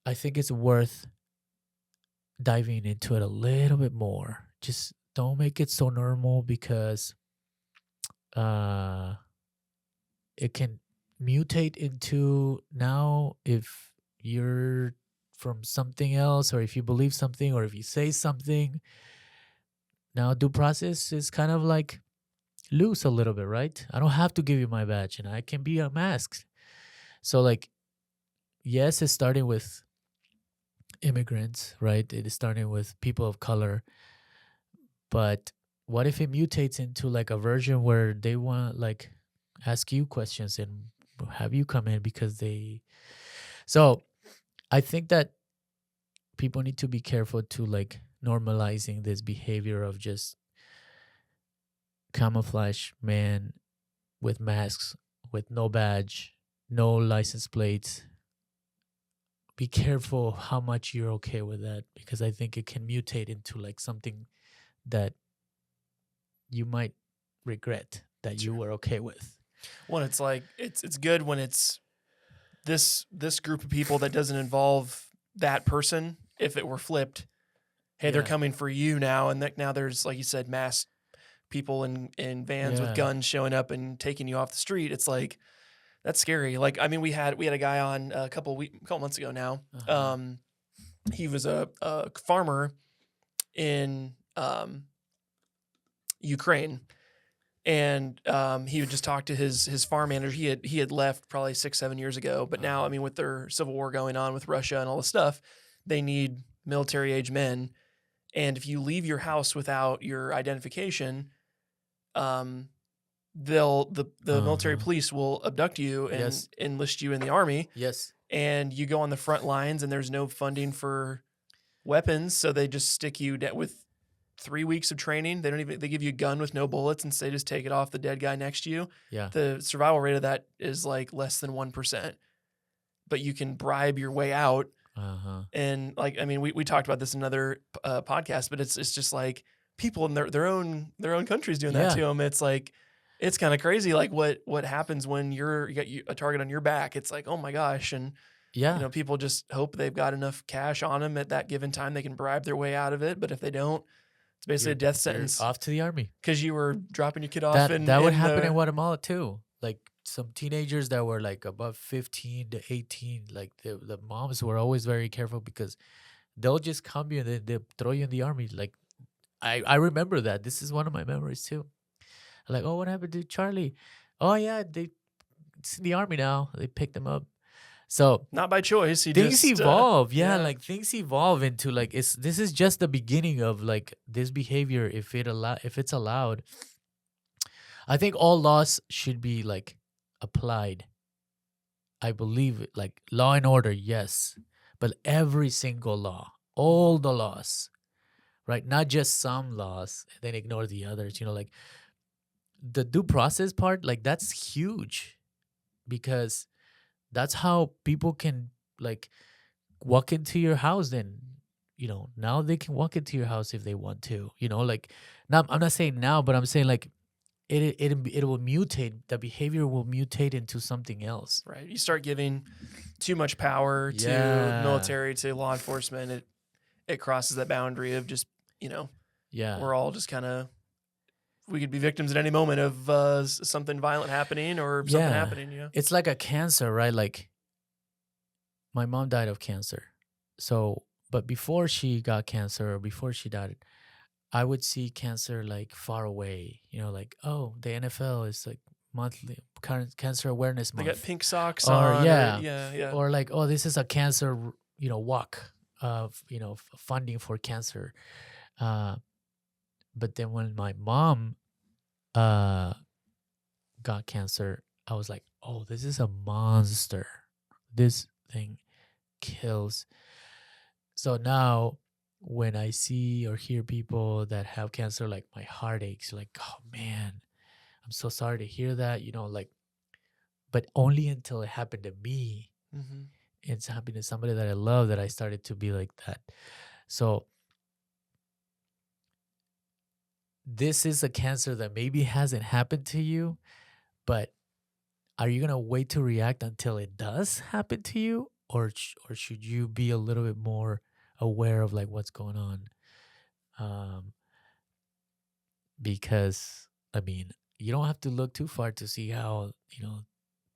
I think it's worth diving into it a little bit more. Just don't make it so normal, because it can mutate into, now if you're from something else, or if you believe something, or if you say something, now due process is kind of like loose a little bit, right? I don't have to give you my badge, and I can be unmasked. So like, yes, it's starting with immigrants, right? It is starting with people of color. But what if it mutates into like a version where they want to like ask you questions and have you come in because they... So I think that people need to be careful to like normalizing this behavior of just camouflage man with masks, with no badge, no license plates. Be careful how much you're okay with that, because I think it can mutate into like something that you might regret that you were okay with. Well, it's like it's good when it's this group of people that doesn't involve that person. If it were flipped, hey, they're coming for you now, and now there's, like you said, masked people in vans with guns showing up and taking you off the street. It's like, that's scary. Like, I mean, we had a guy on a couple months ago now. He was a farmer in Ukraine, and he would just talk to his farm manager. He had left probably 6-7 years ago, but now, I mean, with their civil war going on with Russia and all this stuff, they need military age men. And if you leave your house without your identification, the military police will abduct you and enlist you in the army. Yes. And you go on the front lines, and there's no funding for weapons, so they just stick you with 3 weeks of training. They give you a gun with no bullets, and they just take it off the dead guy next to you. Yeah. The survival rate of that is like less than 1%, but you can bribe your way out. And like, I mean, we talked about this in another podcast, but it's just like people in their own countries doing that to them. It's like, it's kind of crazy. Like what happens when you got a target on your back? It's like, oh my gosh. And people just hope they've got enough cash on them at that given time. They can bribe their way out of it. But if they don't, it's basically a death sentence. Off to the army. Because you were dropping your kid off. That would happen in Guatemala too. Like some teenagers that were like above 15 to 18, like the moms were always very careful, because they'll just come you and they'll throw you in the army. Like I remember that. This is one of my memories too. Like, oh, what happened to Charlie? Oh yeah, it's in the army now. They picked him up. So not by choice. Things evolve. Like things evolve into like, this is just the beginning of like this behavior. If it's allowed, I think all laws should be like applied. I believe it, like law and order, yes, but every single law, all the laws, right? Not just some laws and then ignore the others. Like the due process part, like that's huge, because that's how people can like walk into your house. Then now they can walk into your house if they want to. Like, now I'm not saying now, but I'm saying like it will mutate. The behavior will mutate into something else. Right. You start giving too much power to military, to law enforcement. It crosses that boundary of just we're all just kind of, we could be victims at any moment of something violent happening or something happening. It's like a cancer, right? Like my mom died of cancer. So but before she got cancer or before she died, I would see cancer like far away. Like, oh, the NFL is like monthly current cancer awareness They month. got pink socks Or on. yeah, Yeah. or like, oh, this is a cancer, walk of funding for cancer. But then when my mom got cancer, I was like, oh, this is a monster. This thing kills. So now when I see or hear people that have cancer, like my heart aches, like, oh man, I'm so sorry to hear that, like, but only until it happened to me. Mm-hmm. It's happened to somebody that I love that I started to be like that. So this is a cancer that maybe hasn't happened to you, but are you going to wait to react until it does happen to you? Or should you be a little bit more aware of like what's going on? Because, I mean, you don't have to look too far to see how,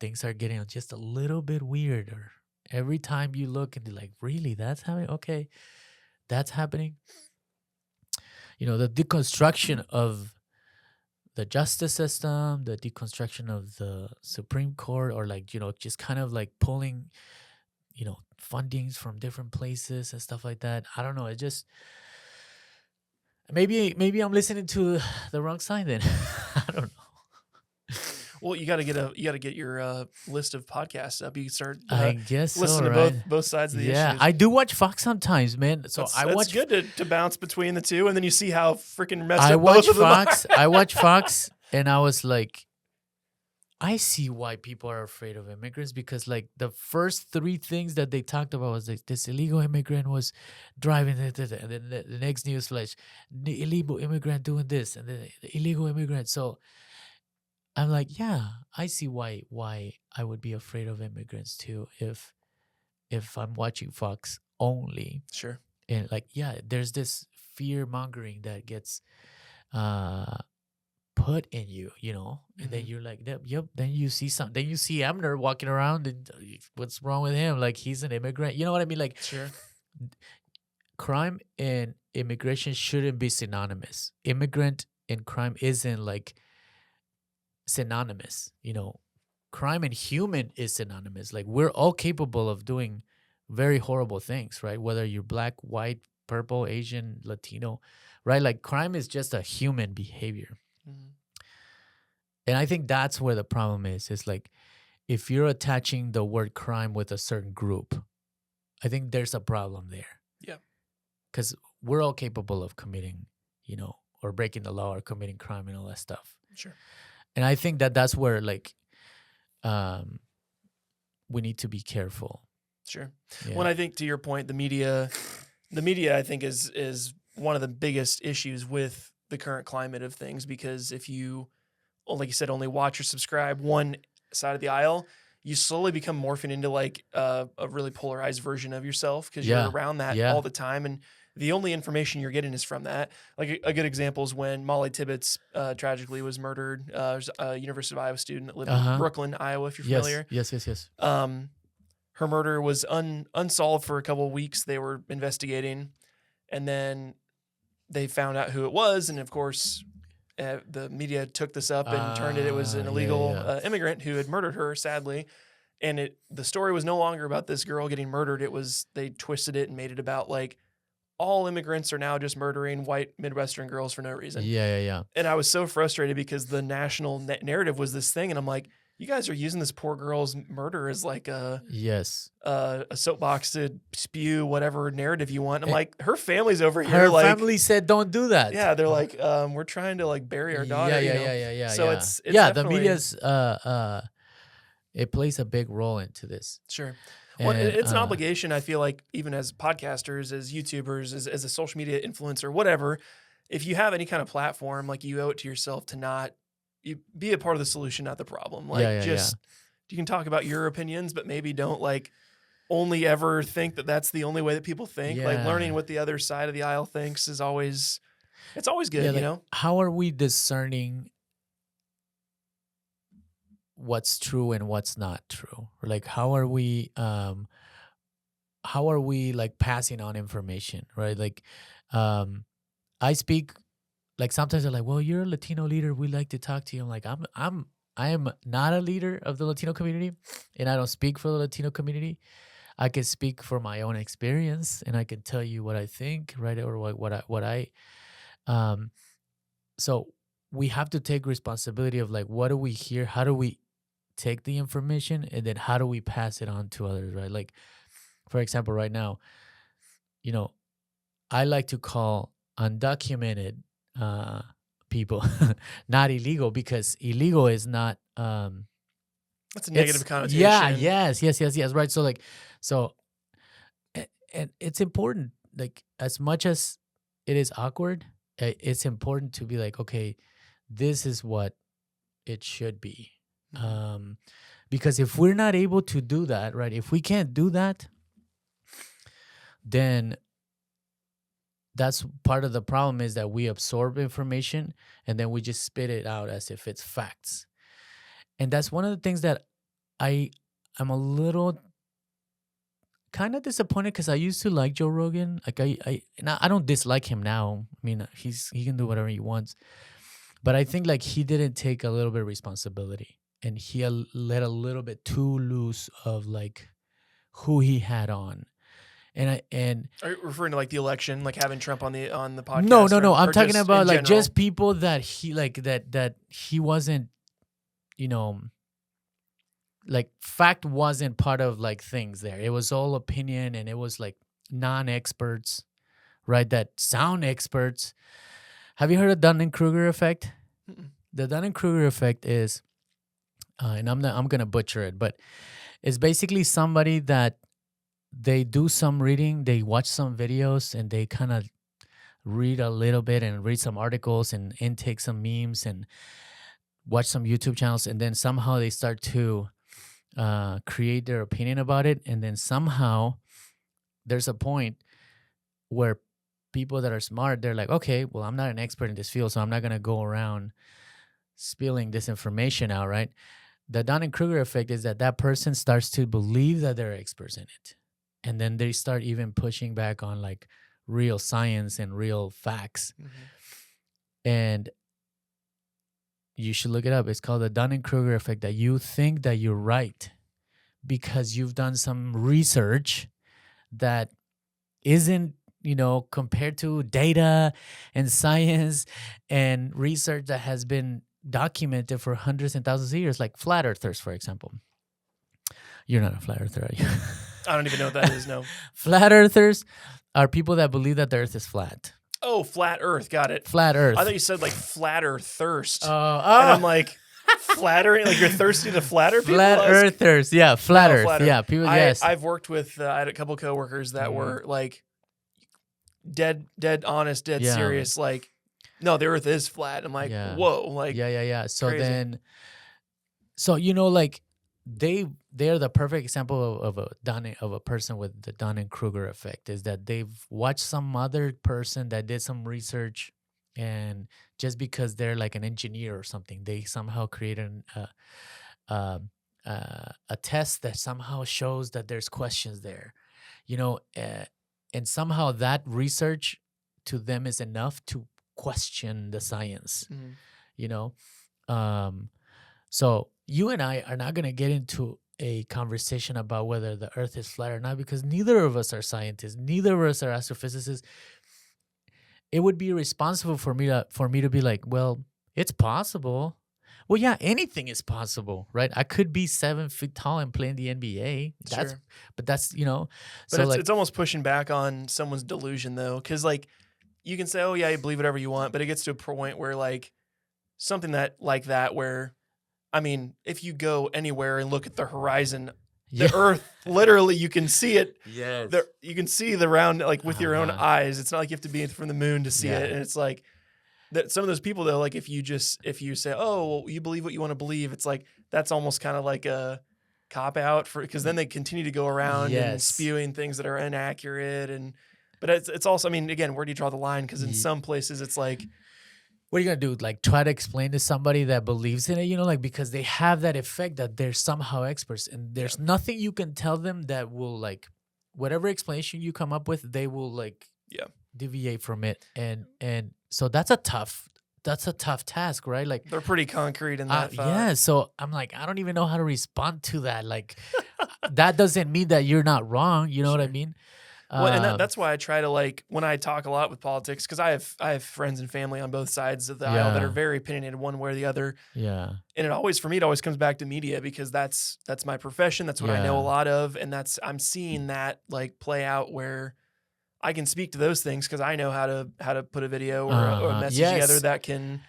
things are getting just a little bit weirder. Every time you look and you're like, really, that's happening? Okay, that's happening. The deconstruction of the justice system, the deconstruction of the Supreme Court, or like, just kind of like pulling, fundings from different places and stuff like that. I don't know. It just, maybe I'm listening to the wrong side then. I don't know. Well, you got to get your list of podcasts up. You can start I guess listen so, to right? both sides of the Yeah, issues. I do watch Fox sometimes, man. So that's, I that's watch. good to bounce between the two, and then you see how freaking messed I up watch both of them Fox. are. I watch Fox, and I was like, I see why people are afraid of immigrants, because like the first three things that they talked about was like this illegal immigrant was driving, and then the next news flash, the illegal immigrant doing this, and then the illegal immigrant. So I'm like, yeah, I see why I would be afraid of immigrants too if I'm watching Fox only. Sure. And like, yeah, there's this fear mongering that gets put in you, and then you're like, yep. Then you see then you see Amner walking around, and what's wrong with him? Like, he's an immigrant. You know what I mean? Like, Sure. Crime and immigration shouldn't be synonymous. Immigrant and crime isn't like synonymous. Crime and human is synonymous. Like, we're all capable of doing very horrible things, right? Whether you're black, white, purple, Asian, Latino, right? Like, crime is just a human behavior. Mm-hmm. And I think that's where the problem is. It's like, if you're attaching the word crime with a certain group, I think there's a problem there. Yeah. Because we're all capable of committing, or breaking the law or committing crime and all that stuff. Sure. And I think that's where like we need to be careful. Sure. Yeah. When I think, to your point, the media I think is one of the biggest issues with the current climate of things, because if you, like you said, only watch or subscribe one side of the aisle, you slowly become morphing into like a really polarized version of yourself, because you're around that all the time, and the only information you're getting is from that. Like a good example is when Molly Tibbetts tragically was murdered. There's a University of Iowa student that lived in Brooklyn, Iowa, if you're familiar. Yes. Her murder was unsolved for a couple of weeks. They were investigating, and then they found out who it was, and of course, the media took this up and turned it. It was an illegal immigrant who had murdered her, sadly. And the story was no longer about this girl getting murdered. They twisted it and made it about like all immigrants are now just murdering white Midwestern girls for no reason. Yeah. And I was so frustrated because the national narrative was this thing, and I'm like, you guys are using this poor girl's murder as like a soapbox to spew whatever narrative you want. I'm like, her family's over here. Her family said, "Don't do that." Yeah, they're like, we're trying to like bury our daughter. Yeah. So it's the media's it plays a big role into this. Sure. Well, it's an obligation, I feel like, even as podcasters, as YouTubers, as a social media influencer, whatever, if you have any kind of platform, like, you owe it to yourself to not be a part of the solution, not the problem. Like, you can talk about your opinions, but maybe don't like only ever think that that's the only way that people think. Yeah. Like, learning what the other side of the aisle thinks is always good, like, How are we discerning what's true and what's not true? Or like, how are we how are we like passing on information, right? Like, I speak, like sometimes they're like, well, you're a Latino leader, we like to talk to you. I'm like, I am not a leader of the Latino community, and I don't speak for the Latino community. I can speak for my own experience, and I can tell you what I think, right? Or what I so we have to take responsibility of like, what do we hear? How do we take the information, and then how do we pass it on to others, right? Like, for example, right now, you know, I like to call undocumented people not illegal, because illegal is not That's a negative connotation. yeah, yes, right. So like, so and it's important, like, as much as it is awkward, it's important to be like, okay, this is what it should be. Because if we're not able to do that, right, if we can't do that, then that's part of the problem, is that we absorb information and then we just spit it out as if it's facts. And that's one of the things that I'm a little kind of disappointed, because I used to like Joe Rogan. Like I don't dislike him now. I mean, he can do whatever he wants. But I think like he didn't take a little bit of responsibility, and he let a little bit too loose of like who he had on. And Are you referring to like the election, like having Trump on the podcast? No. I'm or talking just about in like general? just people that he like that he wasn't, like fact wasn't part of like things there. It was all opinion, and it was like non-experts, right? That sound experts. Have you heard of Dunning-Kruger effect? Mm-mm. The Dunning-Kruger effect is, and I'm gonna butcher it, but it's basically somebody that they do some reading, they watch some videos, and they kind of read a little bit and read some articles and intake some memes and watch some YouTube channels, and then somehow they start to create their opinion about it. And then somehow there's a point where people that are smart, they're like, okay, well, I'm not an expert in this field, so I'm not going to go around spilling this information out, right? The Dunning-Kruger effect is that person starts to believe that they're experts in it. And then they start even pushing back on like real science and real facts. Mm-hmm. And you should look it up. It's called the Dunning-Kruger effect, that you think that you're right because you've done some research that isn't, compared to data and science and research that has been documented for hundreds and thousands of years, like flat earthers, for example. You're not a flat earther, are you? I don't even know what that is, no. Flat earthers are people that believe that the earth is flat. Oh, flat earth. Got it. Flat earth. I thought you said like flatter thirst. Oh. And I'm like, flattering? Like you're thirsty to flatter people? Flat earthers. Yeah, flat earth. Flat Yeah, people, yes. I've worked with, I had a couple coworkers that were like dead honest, dead Yeah. serious. Like, no, the earth is flat. I'm like, Yeah. whoa. Like, Yeah. So crazy. then, like they're the perfect example of a person with the Dunning-Kruger effect, is that they've watched some other person that did some research, and just because they're like an engineer or something, they somehow created a test that somehow shows that there's questions there, and somehow that research to them is enough to question the science. Mhm. So you and I are not going to get into a conversation about whether the earth is flat or not, because neither of us are scientists, neither of us are astrophysicists. It would be irresponsible for me to be like, well, it's possible. Well, yeah, anything is possible, right? I could be 7 feet tall and play in the NBA. Sure. But that's, But so it's almost pushing back on someone's delusion, though, because like you can say, "Oh yeah, you believe whatever you want," but it gets to a point where like something that like that, where I mean, if you go anywhere and look at the horizon, the Earth literally you can see it. Yes. You can see the round like with your own Uh-huh. eyes. It's not like you have to be from the moon to see Yeah. it, and it's like that. Some of those people though, like if you say, "Oh, well, you believe what you want to believe," it's like that's almost kind of like a cop out for, because then they continue to go around and Yes. spewing things that are inaccurate. But it's also, I mean, again, where do you draw the line? Because in some places it's like, what are you gonna do? Like try to explain to somebody that believes in it, like because they have that effect that they're somehow experts, and there's nothing you can tell them that will like whatever explanation you come up with, they will like Yeah. deviate from it. And so that's a tough task, right? Like They're pretty concrete in that thought. yeah. So I'm like, I don't even know how to respond to that. Like that doesn't mean that you're not wrong. You know what I mean? Well, and that's why I try to, like, when I talk a lot with politics, because I have friends and family on both sides of the aisle that are very opinionated one way or the other. Yeah. And for me, it always comes back to media, because that's my profession. That's what I know a lot of. And I'm seeing that like play out where I can speak to those things because I know how to put a video or a message together that can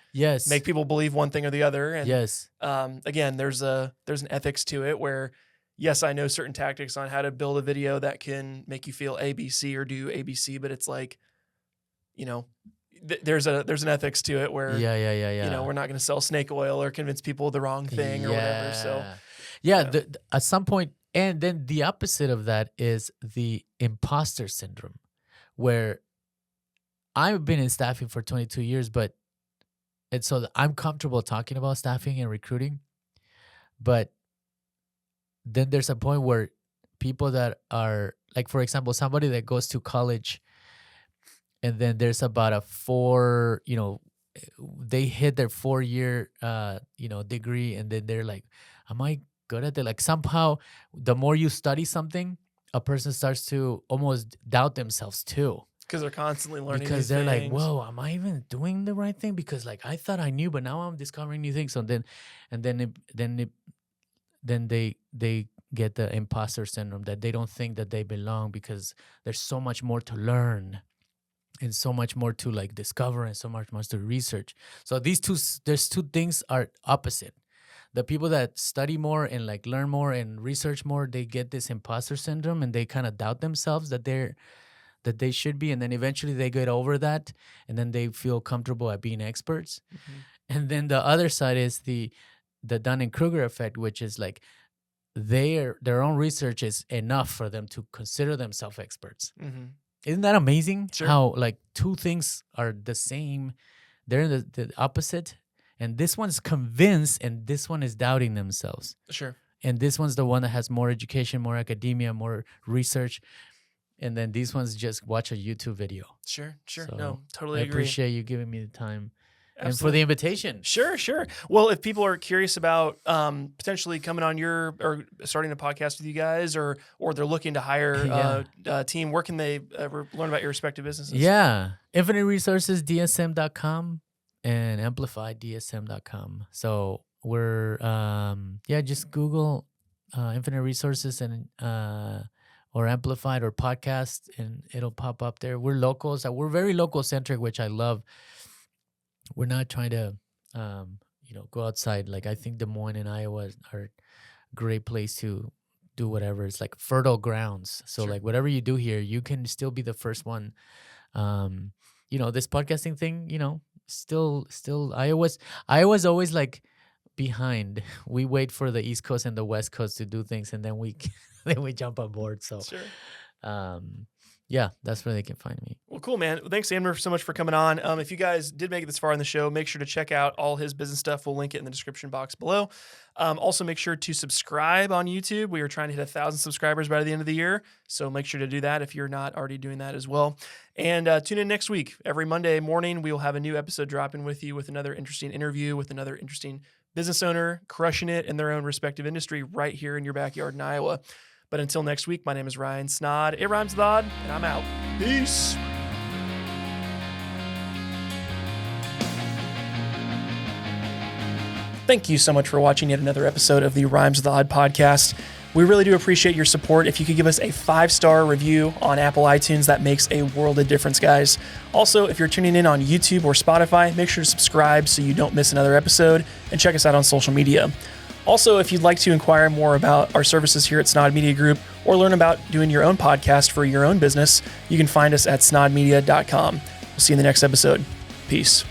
make people believe one thing or the other. And again, there's an ethics to it where, yes, I know certain tactics on how to build a video that can make you feel ABC or do ABC, but it's like, you know, there's an ethics to it where, you know, we're not going to sell snake oil or convince people the wrong thing or whatever. So, at some point, and then the opposite of that is the imposter syndrome, where I've been in staffing for 22 years, and so I'm comfortable talking about staffing and recruiting, but then there's a point where people that are like, for example, somebody that goes to college and then there's about they hit their 4-year, degree. And then they're like, am I good at it? Like somehow the more you study something, a person starts to almost doubt themselves too. Because they're constantly learning because new they're things. like, whoa, am I even doing the right thing? Because like I thought I knew, but now I'm discovering new things. So then they get the imposter syndrome, that they don't think that they belong because there's so much more to learn and so much more to like discover and so much more to research. So there's two things are opposite. The people that study more and like learn more and research more, they get this imposter syndrome and they kind of doubt themselves that they should be, and then eventually they get over that and then they feel comfortable at being experts. Mm-hmm. And then the other side is the Dunning-Kruger effect, which is like their own research is enough for them to consider themselves experts. Mm-hmm. Isn't that amazing? Sure. How like two things are the same, they're the opposite, and this one's convinced and this one is doubting themselves. Sure. And this one's the one that has more education, more academia, more research. And then these ones just watch a YouTube video. Sure. So No, totally I agree. appreciate you giving me the time. Absolutely. And for the invitation. Sure. Well, if people are curious about potentially coming on or starting a podcast with you guys, or they're looking to hire a team, where can they learn about your respective businesses? Yeah. InfiniteResourcesDSM.com and AmplifiedDSM.com. So we're, just Google Infinite Resources and or Amplified or podcast, and it'll pop up there. We're local. So we're very local centric, which I love. We're not trying to, go outside. Like I think Des Moines and Iowa are a great place to do whatever. It's like fertile grounds. So like whatever you do here, you can still be the first one. This podcasting thing, still Iowa's always like behind. We wait for the East Coast and the West Coast to do things, and then we jump on board. So that's where they can find me. Well, cool, man. Thanks, Amner, so much for coming on. If you guys did make it this far in the show, make sure to check out all his business stuff. We'll link it in the description box below. Also, make sure to subscribe on YouTube. We are trying to hit 1,000 subscribers by the end of the year, so make sure to do that if you're not already doing that as well. And tune in next week. Every Monday morning, we will have a new episode dropping with you with another interesting interview with another interesting business owner crushing it in their own respective industry right here in your backyard in Iowa. But until next week, my name is Ryan Snod. It rhymes with odd, and I'm out. Peace. Thank you so much for watching yet another episode of the Rhymes with Odd podcast. We really do appreciate your support. If you could give us a 5-star review on Apple iTunes, that makes a world of difference, guys. Also, if you're tuning in on YouTube or Spotify, make sure to subscribe so you don't miss another episode, and check us out on social media. Also, if you'd like to inquire more about our services here at Snod Media Group or learn about doing your own podcast for your own business, you can find us at snodmedia.com. We'll see you in the next episode. Peace.